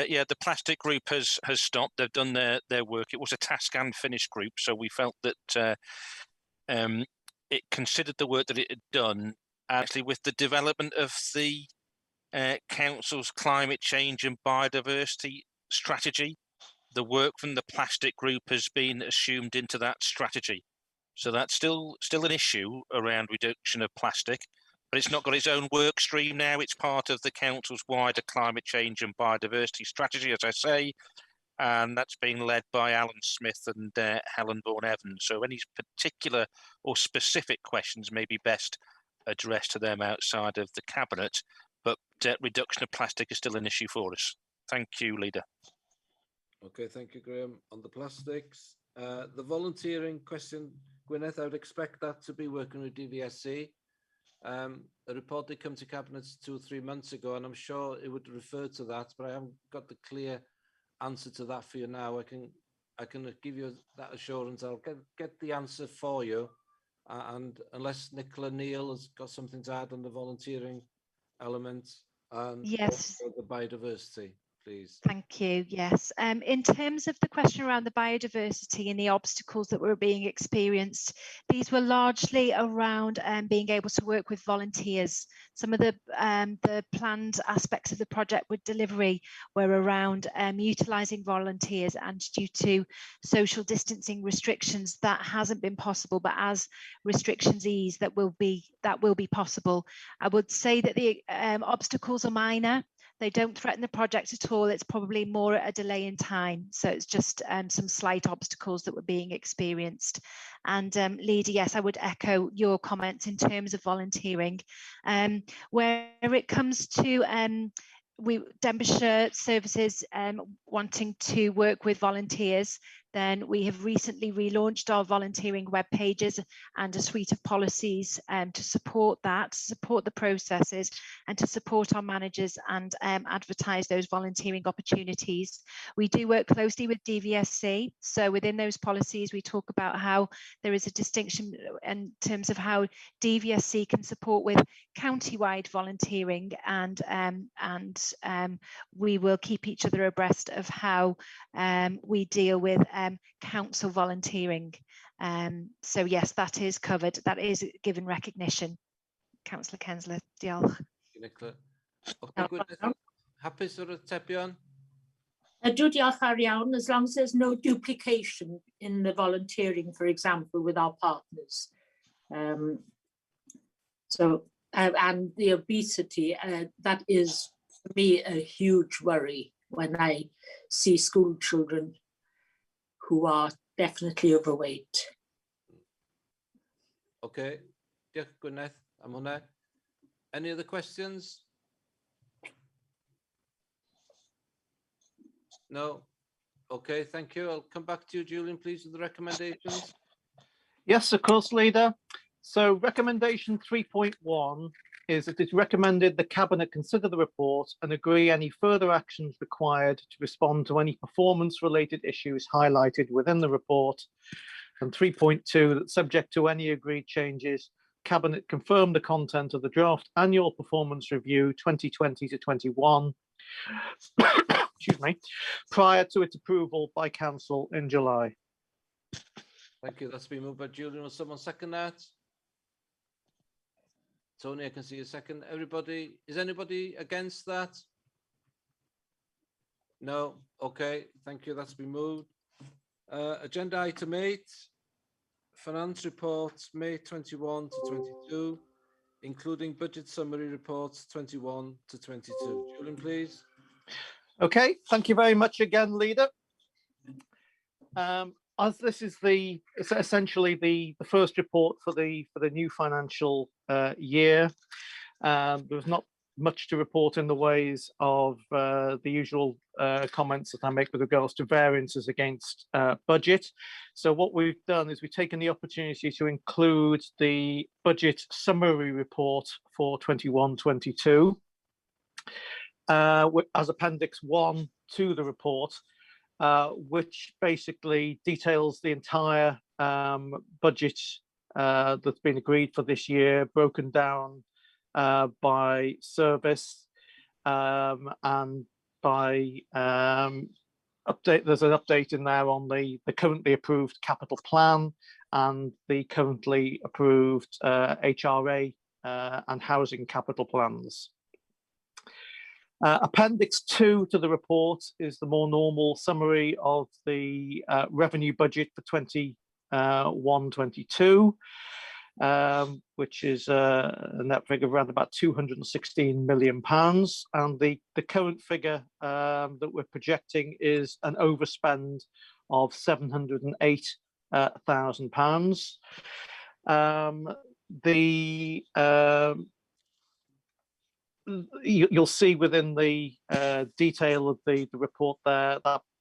Yeah, the plastic group has stopped. They've done their work. It was a task and finish group, so we felt that it considered the work that it had done. Actually, with the development of the council's climate change and biodiversity strategy, the work from the plastic group has been assumed into that strategy. So that's still an issue around reduction of plastic, but it's not got its own work stream now. It's part of the council's wider climate change and biodiversity strategy, as I say, and that's being led by Alan Smith and Helen Vaughan-Evans. So any particular or specific questions may be best addressed to them outside of the cabinet, but reduction of plastic is still an issue for us. Thank you, Leader. Okay, thank you, Graham. On the plastics, the volunteering question, Gwyneth, I would expect that to be working with DVSC. A report did come to Cabinet 2 or 3 months ago, and I'm sure it would refer to that, but I haven't got the clear answer to that for you now. I can give you that assurance. I'll get the answer for you, and unless Nicola Neal has got something to add on the volunteering element and Yes. also the biodiversity, please. Thank you. Yes. In terms of the question around the biodiversity and the obstacles that were being experienced, these were largely around being able to work with volunteers. Some of the planned aspects of the project with delivery were around utilising volunteers, and due to social distancing restrictions, that hasn't been possible. But as restrictions ease, that will be possible. I would say that the obstacles are minor. They don't threaten the project at all. It's probably more a delay in time. So it's just some slight obstacles that were being experienced. And Leader, yes, I would echo your comments in terms of volunteering. Where it comes to Denbighshire services wanting to work with volunteers, then we have recently relaunched our volunteering web pages and a suite of policies to support that, to support the processes, and to support our managers and advertise those volunteering opportunities. We do work closely with DVSC. So within those policies, we talk about how there is a distinction in terms of how DVSC can support with county-wide volunteering, and we will keep each other abreast of how we deal with council volunteering. So yes, that is covered. That is given recognition. Councillor Kensler, diolch. Nicola. Okay, good. Happy sort of tepion? Diolch ar iawn, as long as there's no duplication in the volunteering, for example, with our partners. And the obesity, that is for me a huge worry when I see school children who are definitely overweight. Okay, diolch Gwyneth am hwnna. Any other questions? No? Okay, thank you. I'll come back to you, Julian, please, with the recommendations. Yes, of course, Leader. So recommendation 3.1 is it is recommended the Cabinet consider the report and agree any further actions required to respond to any performance-related issues highlighted within the report. And 3.2, that subject to any agreed changes, Cabinet confirm the content of the draft annual performance review 2020 to 21 excuse me, prior to its approval by council in July. Thank you. That's been moved by Julian. Will someone second that? Tony, I can see a second. Everybody, is anybody against that? No. Okay. Thank you. That's been moved. Agenda item 8, finance reports May 21 to 22, including budget summary reports 21 to 22. Julian, please. Okay, thank you very much again, Leader. As this is essentially the first report for the new financial year, there's not much to report in the ways of the usual comments that I make with regards to variances against budget. So what we've done is we've taken the opportunity to include the budget summary report for 21-22 as Appendix 1 to the report, which basically details the entire budget that's been agreed for this year, broken down by service and by update. There's an update in there on the currently approved capital plan and the currently approved HRA and housing capital plans. Appendix 2 to the report is the more normal summary of the revenue budget for 21-22. Which is a net figure of around about £216 million. And the current figure that we're projecting is an overspend of £708,000. You'll see within the detail of the report there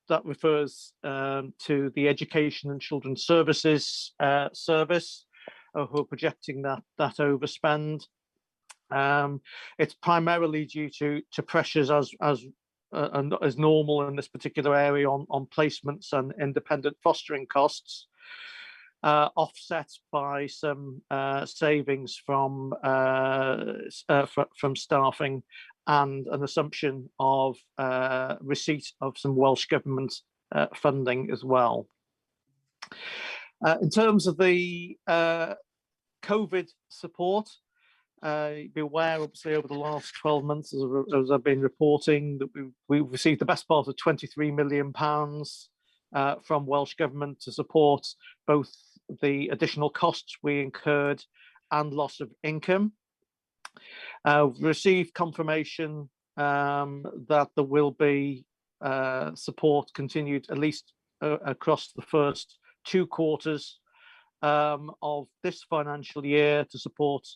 that refers to the Education and Children's Services Service, who are projecting that overspend. It's primarily due to pressures as normal in this particular area on placements and independent fostering costs, offset by some savings from staffing and an assumption of receipt of some Welsh Government funding as well. In terms of the COVID support, be aware, obviously, over the last 12 months, as I've been reporting, that we've received the best part of £23 million from Welsh Government to support both the additional costs we incurred and loss of income. We've received confirmation that there will be support continued at least across the first 2 quarters of this financial year to support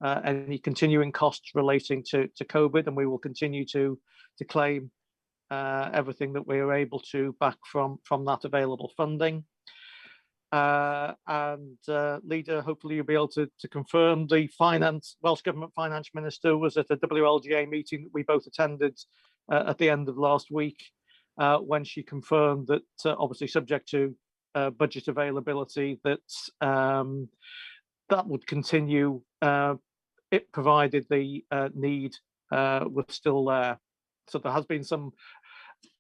any continuing costs relating to COVID, and we will continue to claim everything that we are able to back from that available funding. Leader, hopefully you'll be able to confirm the Welsh Government Finance Minister was at a WLGA meeting that we both attended at the end of last week, when she confirmed that obviously subject to budget availability, that that would continue, it provided the need was still there. So there has been some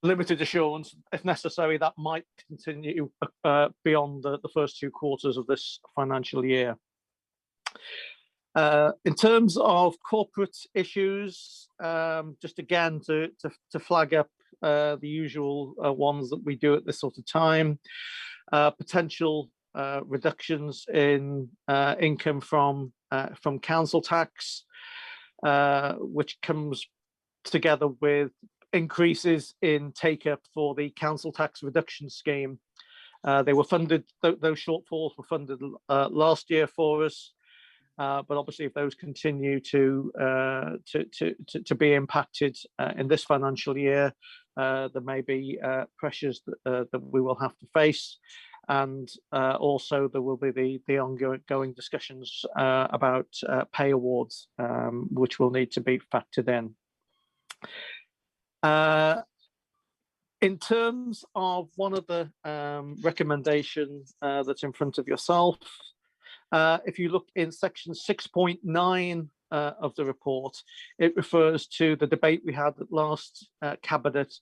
limited assurance, if necessary, that might continue beyond the first 2 quarters of this financial year. In terms of corporate issues, just again to flag up the usual ones that we do at this sort of time, potential reductions in income from council tax, which comes together with increases in take-up for the council tax reduction scheme. They were funded; those shortfalls were funded last year for us, but obviously, if those continue to be impacted in this financial year, there may be pressures that we will have to face, and also there will be the ongoing discussions about pay awards, which will need to be factored in. In terms of one of the recommendations that's in front of yourself, if you look in section 6.9 of the report. It refers to the debate we had at last Cabinet,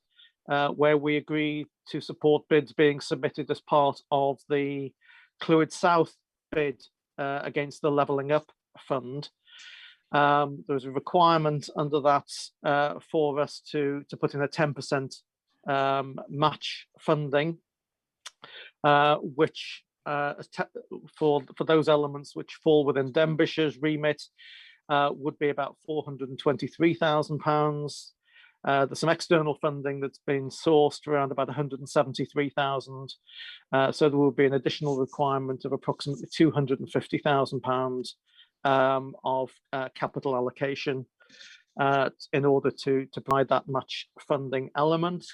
where we agreed to support bids being submitted as part of the Clwyd South bid against the Levelling Up Fund. There was a requirement under that for us to put in a 10% match funding, which for those elements which fall within Denbighshire's remit would be about £423,000. There's some external funding that's been sourced around about 173,000. So there will be an additional requirement of approximately £250,000 of capital allocation in order to provide that match funding element.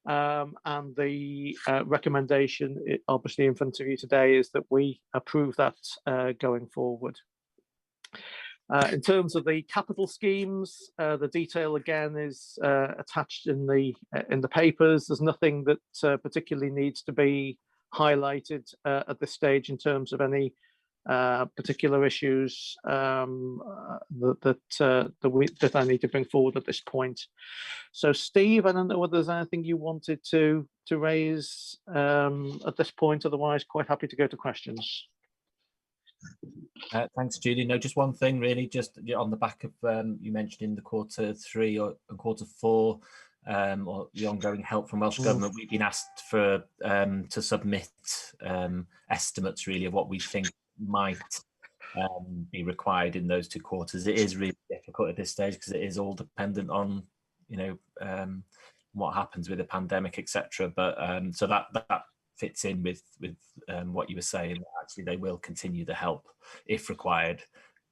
And the recommendation, obviously in front of you today, is that we approve that going forward. In terms of the capital schemes, the detail again is attached in the papers. There's nothing that particularly needs to be highlighted at this stage in terms of any particular issues that I need to bring forward at this point. So, Steve, I don't know whether there's anything you wanted to raise at this point. Otherwise, quite happy to go to questions. Thanks, Julie. No, just one thing really, just on the back of you mentioned in the Q3 or Q4 or the ongoing help from Welsh Government, we've been asked for to submit estimates really of what we think might be required in those 2 quarters. It is really difficult at this stage because it is all dependent on, you know, what happens with the pandemic, etc. But so that fits in with what you were saying. Actually, they will continue the help if required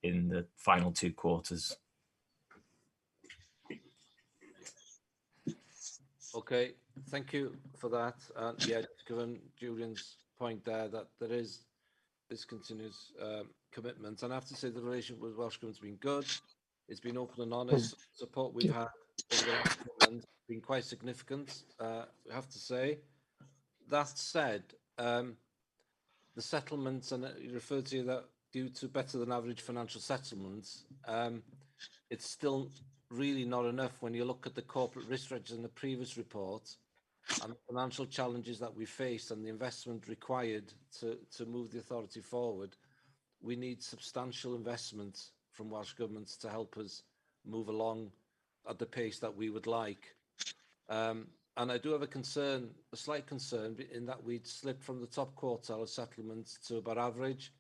in the final 2 quarters. Okay, thank you for that. Yeah, given Julian's point there that there is this continuous commitment, and I have to say the relationship with Welsh Government's been good. It's been open and honest. Support we've had over the last month has been quite significant, I have to say. That said, the settlements, and you referred to that due to better than average financial settlements, it's still really not enough when you look at the corporate risk register in the previous report and the financial challenges that we face and the investment required to move the authority forward. We need substantial investment from Welsh Government to help us move along at the pace that we would like. And I do have a slight concern in that we'd slipped from the top quartile of settlements to about average.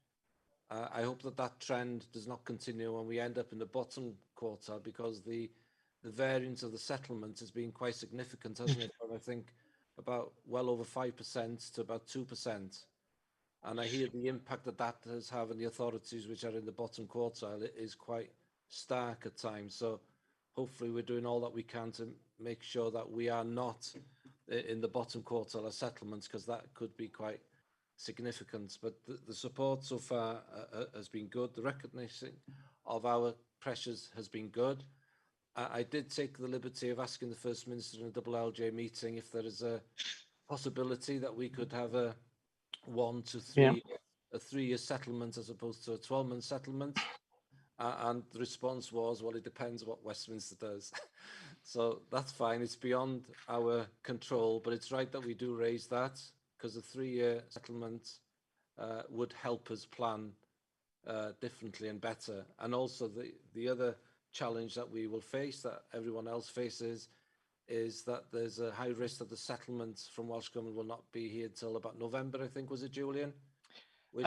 I hope that trend does not continue when we end up in the bottom quartile, because the variance of the settlement has been quite significant, hasn't it? From I think about well over 5% to about 2%. And I hear the impact that has had on the authorities which are in the bottom quartile. It is quite stark at times. So hopefully we're doing all that we can to make sure that we are not in the bottom quartile of settlements, because that could be quite significant. But the support so far has been good. The recognition of our pressures has been good. I did take the liberty of asking the First Minister in a LLJ meeting if there is a possibility that we could have a 1 to 3 a 3-year settlement as opposed to a 12-month settlement. And the response was, well, it depends what Westminster does. So that's fine. It's beyond our control, but it's right that we do raise that, because a 3-year settlement would help us plan differently and better. And also the other challenge that we will face, that everyone else faces, is that there's a high risk that the settlements from Welsh Government will not be here until about November, I think, was it, Julian?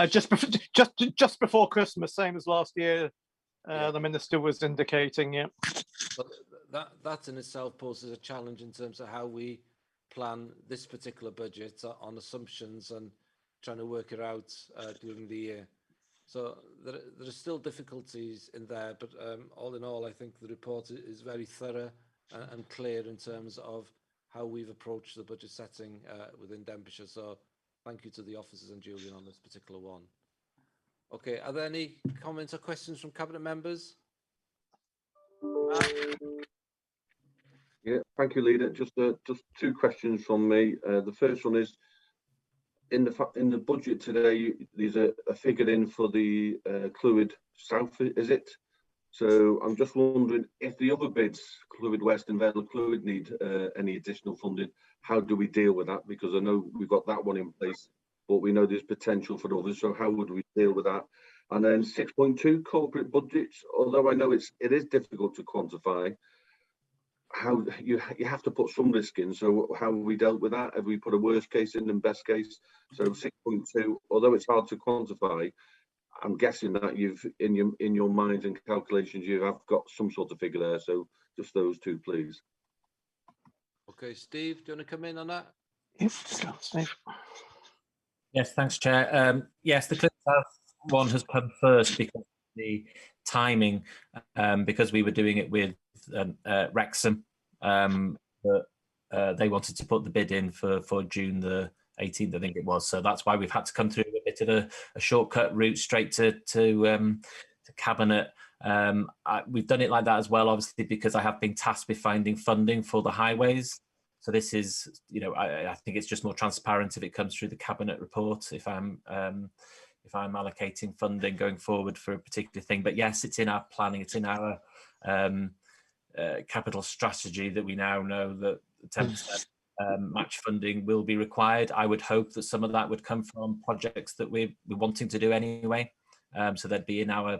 Just before Christmas, same as last year. The Minister was indicating, yeah. But that in itself poses a challenge in terms of how we plan this particular budget on assumptions and trying to work it out during the year. So there are still difficulties in there, but all in all, I think the report is very thorough and clear in terms of how we've approached the budget setting within Denbighshire. So thank you to the officers and Julian on this particular one. Okay, are there any comments or questions from Cabinet members? Yeah, thank you, Leader. Just 2 questions from me. The first one is, in the budget today, there's a figure in for the Clwyd South, is it? So I'm just wondering if the other bids, Clwyd West and Feddwl Clwyd, need any additional funding. How do we deal with that? Because I know we've got that one in place, but we know there's potential for others. So how would we deal with that? And then 6.2 corporate budgets, although I know it is difficult to quantify, how you have to put some risk in. So how have we dealt with that? Have we put a worst case in and best case? So 6.2, although it's hard to quantify, I'm guessing that you've in your minds and calculations you have got some sort of figure there. So just those two, please. Okay, Steve, do you want to come in on that? Yes, thanks, Chair. Yes, the Cliff South one has come first because of the timing, because we were doing it with Wrexham, but they wanted to put the bid in for June the 18th, I think it was. So that's why we've had to come through a bit of a shortcut route straight to Cabinet. We've done it like that as well, obviously, because I have been tasked with finding funding for the highways. So this is, you know, I think it's just more transparent if it comes through the Cabinet report, if I'm allocating funding going forward for a particular thing. But yes, it's in our planning, it's in our capital strategy that we now know that 10% match funding will be required. I would hope that some of that would come from projects that we're wanting to do anyway. So they'd be in our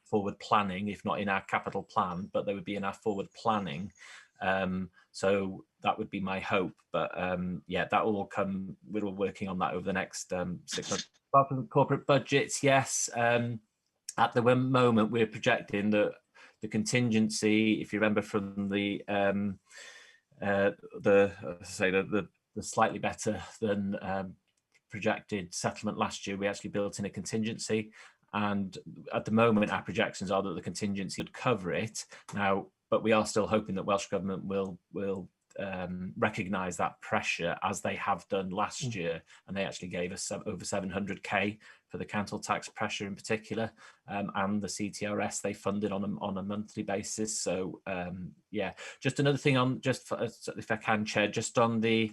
forward planning, if not in our capital plan, but they would be in our forward planning. So that would be my hope. But yeah, that will all come. We're all working on that over the next 6 months. Corporate budgets, yes. At the moment, we're projecting that the contingency, if you remember from the slightly better than projected settlement last year, we actually built in a contingency, and at the moment our projections are that the contingency would cover it now, but we are still hoping that Welsh Government will recognise that pressure, as they have done last year, and they actually gave us over 700k for the council tax pressure in particular, and the CTRS they funded on a monthly basis. So yeah, just another thing on, just for, if I can, Chair, just on the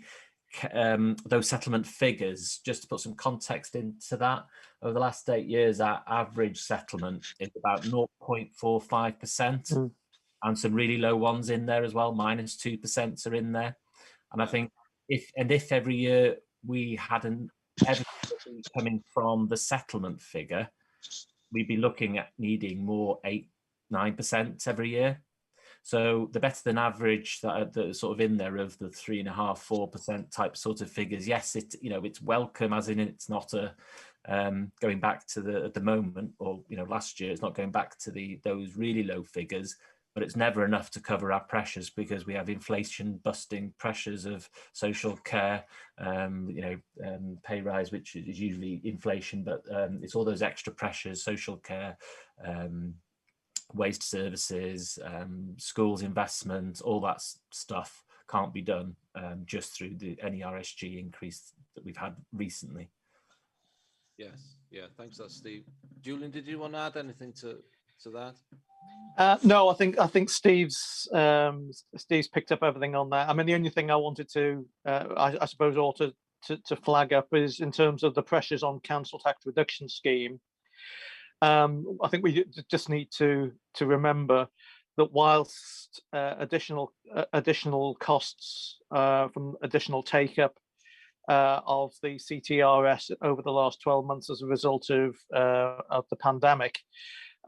those settlement figures, just to put some context into that. Over the last 8 years, our average settlement is about 0.45%. And some really low ones in there as well, -2% are in there. And I think if every year we hadn't everything coming from the settlement figure, we'd be looking at needing more 8-9% every year. So the better than average that are sort of in there of the 3.5-4% type sort of figures, yes, it's welcome, as in it's not a going back to at the moment, or last year, it's not going back to those really low figures. But it's never enough to cover our pressures, because we have inflation busting pressures of social care, pay rise, which is usually inflation, but it's all those extra pressures, social care, waste services, schools investment, all that stuff can't be done just through any RSG increase that we've had recently. Yes, yeah, thanks for that, Steve. Julian, did you want to add anything to that? No, I think Steve's picked up everything on that. I mean, the only thing I wanted to, I suppose, ought to flag up is in terms of the pressures on council tax reduction scheme. I think we just need to remember that whilst additional costs from additional take up of the CTRS over the last 12 months as a result of the pandemic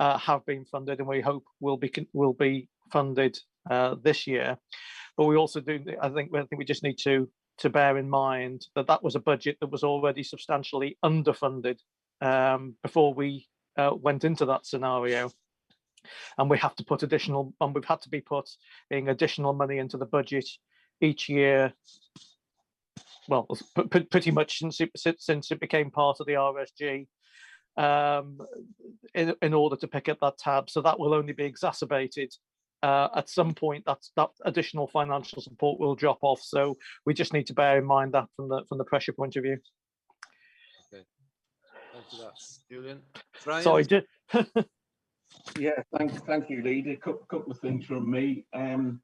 have been funded, and we hope will be funded this year. But we also do, I think we just need to bear in mind that that was a budget that was already substantially underfunded before we went into that scenario, and we have to put additional, and we've had to be putting additional money into the budget each year. Well, pretty much since it became part of the RSG. In order to pick up that tab, so that will only be exacerbated at some point. That additional financial support will drop off, so we just need to bear in mind that from the pressure point of view. Okay, thanks for that, Julian. Brian? Sorry. Yeah, thank you, Leader. A couple of things from me. In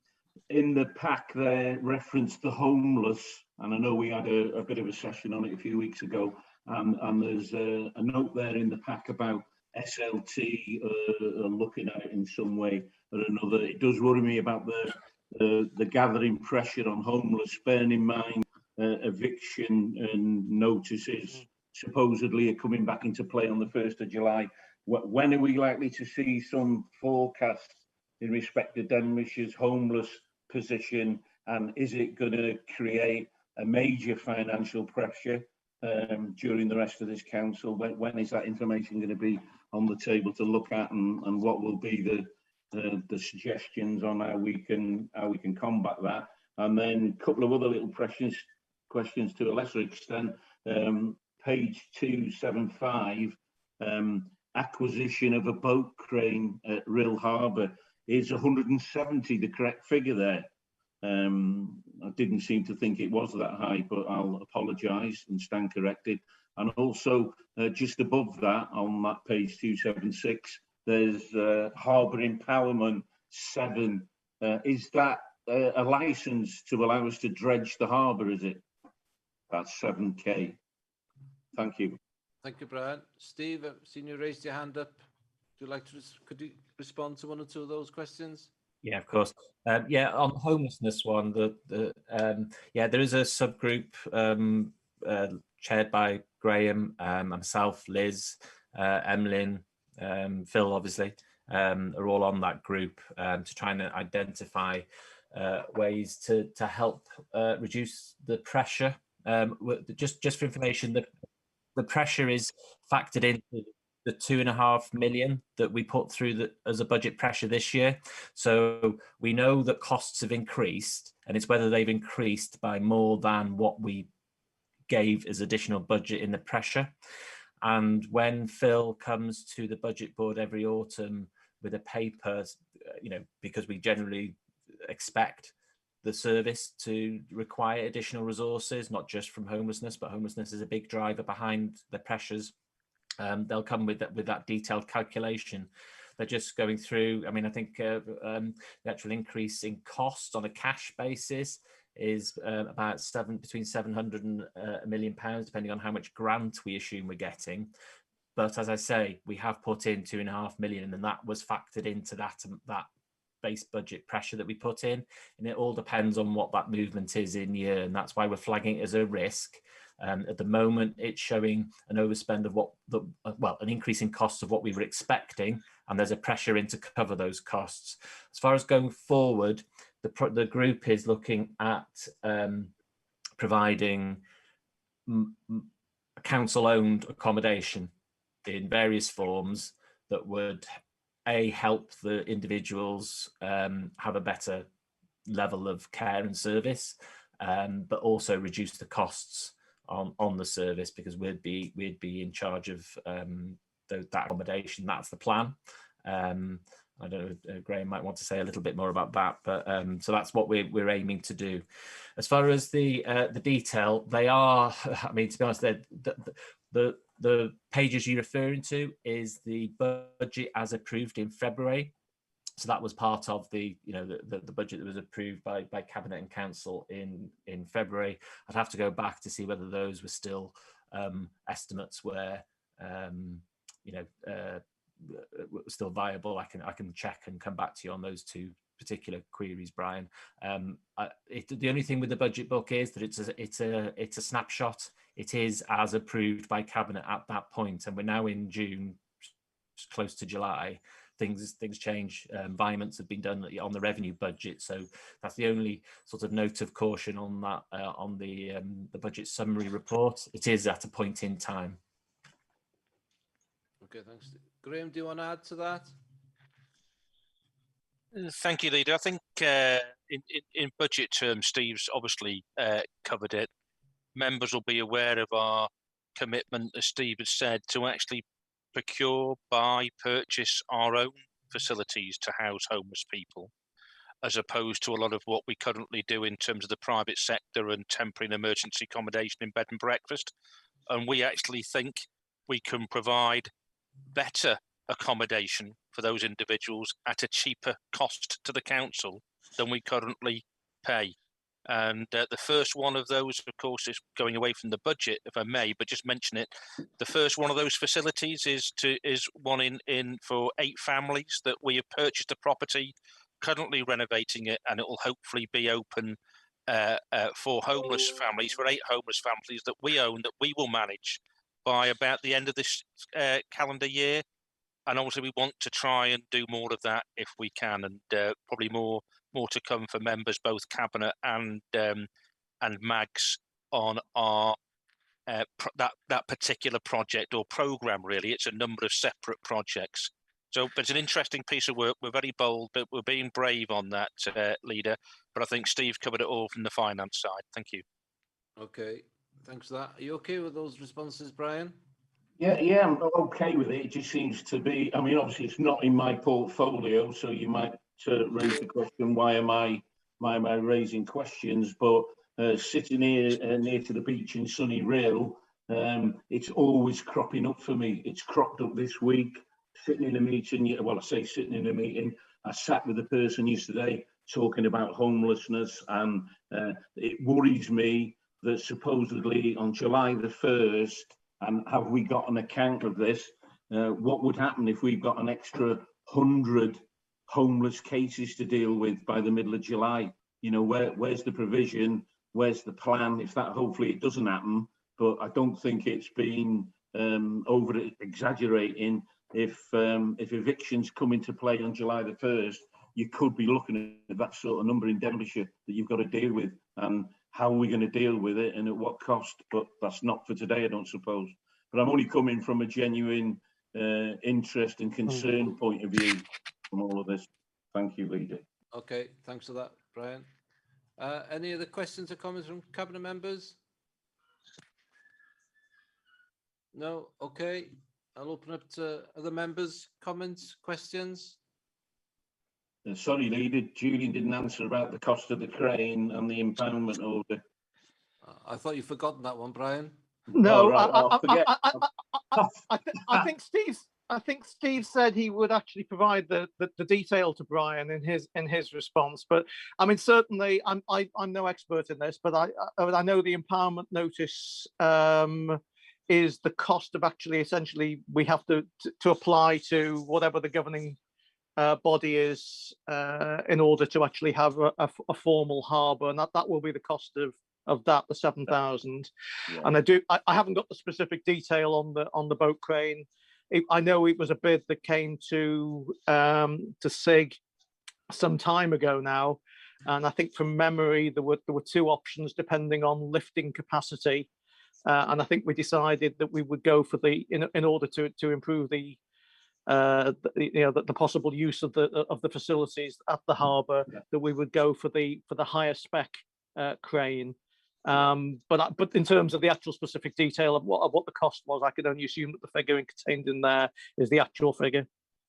the pack there, referenced the homeless, and I know we had a bit of a session on it a few weeks ago. And there's a note there in the pack about SLT looking at it in some way or another. It does worry me about the gathering pressure on homeless, bearing in mind eviction and notices supposedly are coming back into play on the 1st of July. When are we likely to see some forecasts in respect to Denbighshire's homeless position, and is it going to create a major financial pressure during the rest of this council? When is that information going to be on the table to look at, and what will be the suggestions on how we can combat that? And then a couple of other little questions to a lesser extent. Page 275, acquisition of a boat crane at Rill Harbour. Is 170 the correct figure there? I didn't seem to think it was that high, but I'll apologise and stand corrected. And also, just above that, on that page 276, there's Harbour Empowerment 7. Is that a licence to allow us to dredge the harbour, is it? That's 7K. Thank you. Thank you, Brian. Steve, I've seen you raised your hand up. Would you like to, could you respond to one or two of those questions? Yeah, of course. Yeah, on the homelessness one, yeah, there is a subgroup chaired by Graham, myself, Liz, Emlyn, Phil, obviously, are all on that group to try and identify ways to help reduce the pressure. Just for information, the pressure is factored into the 2.5 million that we put through as a budget pressure this year. So we know that costs have increased, and it's whether they've increased by more than what we gave as additional budget in the pressure. And when Phil comes to the budget board every autumn with a paper, you know, because we generally expect the service to require additional resources, not just from homelessness, but homelessness is a big driver behind the pressures. They'll come with that detailed calculation. They're just going through, I mean, I think the actual increase in cost on a cash basis is about between 700 and £1 million, depending on how much grant we assume we're getting. But as I say, we have put in 2.5 million, and that was factored into that base budget pressure that we put in, and it all depends on what that movement is in year, and that's why we're flagging it as a risk. At the moment, it's showing an overspend of an increase in costs of what we were expecting, and there's a pressure in to cover those costs. As far as going forward, the group is looking at providing council-owned accommodation in various forms that would help the individuals have a better level of care and service, but also reduce the costs on the service, because we'd be in charge of that accommodation. That's the plan. I don't know, Graham might want to say a little bit more about that, but so that's what we're aiming to do. As far as the detail, they are, I mean, to be honest, the pages you're referring to is the budget as approved in February. So that was part of the budget that was approved by Cabinet and Council in February. I'd have to go back to see whether those were still estimates where still viable. I can check and come back to you on those two particular queries, Brian. The only thing with the budget book is that it's a snapshot. It is as approved by Cabinet at that point, and we're now in June, close to July. Things change. Environments have been done on the revenue budget, so that's the only sort of note of caution on that on the budget summary report. It is at a point in time. Okay, thanks. Graham, do you want to add to that? Thank you, Leader. I think in budget terms, Steve's obviously covered it. Members will be aware of our commitment, as Steve has said, to actually procure, buy, purchase our own facilities to house homeless people, as opposed to a lot of what we currently do in terms of the private sector and temporary and emergency accommodation in bed and breakfast. And we actually think we can provide better accommodation for those individuals at a cheaper cost to the council than we currently pay. And the first one of those, of course, is going away from the budget, if I may, but just mention it. The first one of those facilities is one in for 8 families that we have purchased a property, currently renovating it, and it will hopefully be open for homeless families, for 8 homeless families that we own, that we will manage by about the end of this calendar year. And obviously we want to try and do more of that if we can, and probably more to come for members, both cabinet and mags, on our that particular project or program. Really, it's a number of separate projects. So, but it's an interesting piece of work. We're very bold, but we're being brave on that, leader. But I think Steve covered it all from the finance side. Thank you. Okay, thanks for that. Are you okay with those responses, Brian? Yeah, I'm okay with it. It just seems to be, I mean, obviously it's not in my portfolio, so you might raise the question, why am I raising questions? But sitting here near to the beach in sunny Rail, it's always cropping up for me. It's cropped up this week, sitting in a meeting, well, I say sitting in a meeting, I sat with a person yesterday talking about homelessness, and it worries me that supposedly on July the 1st, and have we got an account of this? What would happen if we've got an extra 100 homeless cases to deal with by the middle of July? You know, where's the provision? Where's the plan? If that, hopefully it doesn't happen, but I don't think it's been over exaggerating. If evictions come into play on July the 1st, you could be looking at that sort of number in Denbighshire that you've got to deal with. And how are we going to deal with it and at what cost? But that's not for today, I don't suppose. But I'm only coming from a genuine interest and concern point of view from all of this. Thank you, Leader. Okay, thanks for that, Brian. Any other questions or comments from cabinet members? No? Okay, I'll open up to other members. Comments, questions? Sorry, Leader, Julian didn't answer about the cost of the crane and the impoundment order. I thought you'd forgotten that one, Brian. No, Oh, right. I think Steve said he would actually provide the detail to Brian in his response. But I mean, certainly, I'm no expert in this, but I know the empowerment notice is the cost of actually essentially we have to apply to whatever the governing body is in order to actually have a formal harbour, and that will be the cost of that, the 7,000. Yeah. And I haven't got the specific detail on the boat crane. I know it was a bid that came to SIG some time ago now, and I think from memory there were 2 options depending on lifting capacity, and I think we decided that we would go for in order to improve the possible use of the facilities at the harbour, that we would go for the higher spec crane. But in terms of the actual specific detail of what the cost was, I could only assume that the figure contained in there is the actual figure.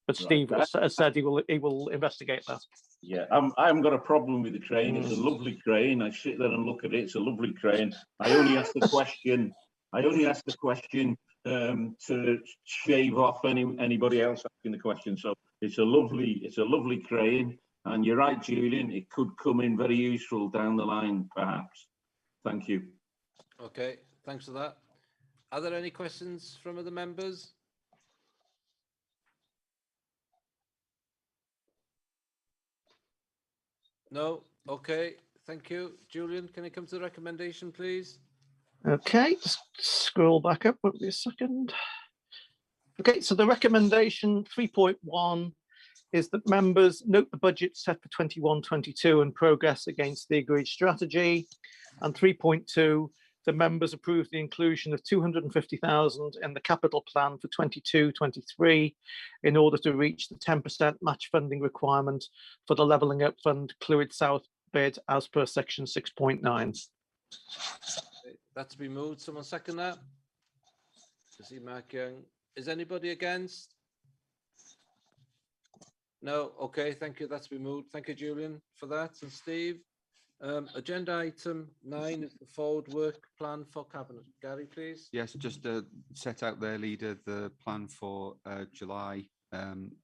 But Steve has said he will investigate that. Yeah, I haven't got a problem with the crane. It's a lovely crane. I sit there and look at it. It's a lovely crane. I only asked the question. To shave off anybody else asking the question. So it's a lovely crane, and you're right, Julian, it could come in very useful down the line, perhaps. Thank you. Okay, thanks for that. Are there any questions from other members? No? Okay, thank you. Julian, can you come to the recommendation, please? Okay, just scroll back up, won't be a second. Okay, so the recommendation 3.1 is that members note the budget set for 21-22 and progress against the agreed strategy. And 3.2, the members approve the inclusion of 250,000 in the capital plan for 22-23 in order to reach the 10% match funding requirement for the Levelling Up Fund Clwyd South bid as per section 6.9. That's been moved. Someone second that? I see Mark Young. Is anybody against? No. Okay. Thank you. That's been moved. Thank you, Julian, for that. And Steve, agenda item 9 is the forward work plan for cabinet. Gary, please. Yes, just set out there, Leader, the plan for July,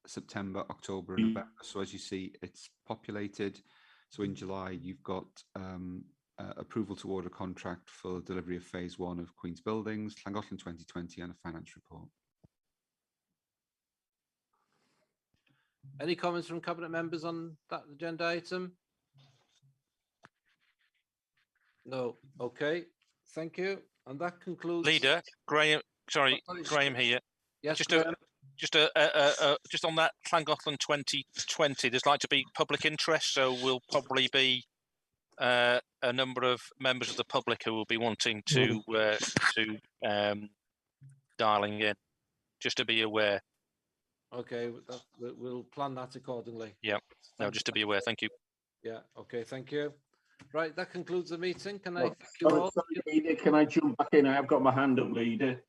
September, October, and November. So as you see, it's populated. So in July, you've got approval to order contract for delivery of phase 1 of Queen's Buildings, Llangollen 2020, and a finance report. Any comments from cabinet members on that agenda item? No. Okay. Thank you. And that concludes. Leader, Graham. Sorry, Oh, Graham here. Yes, just Graham. just on that Llangollen 2020. There's like to be public interest, so we'll probably be a number of members of the public who will be wanting to dialing in. Just to be aware. Okay, we'll plan that accordingly. Yeah. No, just to be aware. Thank you. Yeah. Okay. Thank you. Right. That concludes the meeting. Can I? Oh, Thank you all? sorry, Leader, can I jump back in? I've got my hand up, Leader.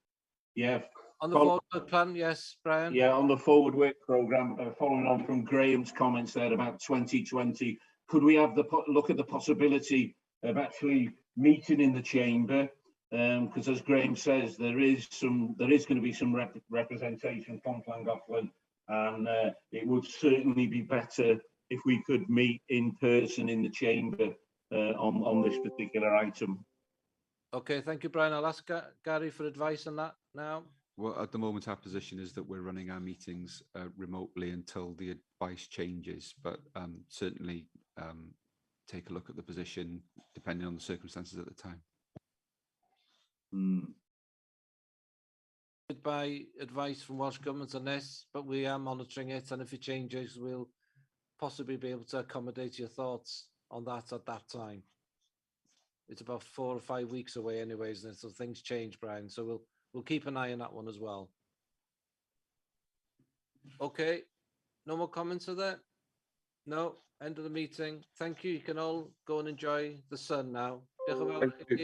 Yeah. On the forward work plan, yes, Brian. Yeah, on the forward work programme, following on from Graham's comments there about 2020, could we have look at the possibility of actually meeting in the chamber? Because as Graham says, there is going to be some representation from Llangollen, and it would certainly be better if we could meet in person in the chamber on this particular item. Okay, thank you, Brian. I'll ask Gary for advice on that now. Well, at the moment, our position is that we're running our meetings remotely until the advice changes, but certainly take a look at the position depending on the circumstances at the time. By advice from Welsh Government on this, but we are monitoring it, and if it changes, we'll possibly be able to accommodate your thoughts on that at that time. It's about 4 or 5 weeks away anyways, and so things change, Brian, so we'll keep an eye on that one as well. Okay, no more comments of that? No, end of the meeting. Thank you. You can all go and enjoy the sun now. Diolch yn fawr i chi.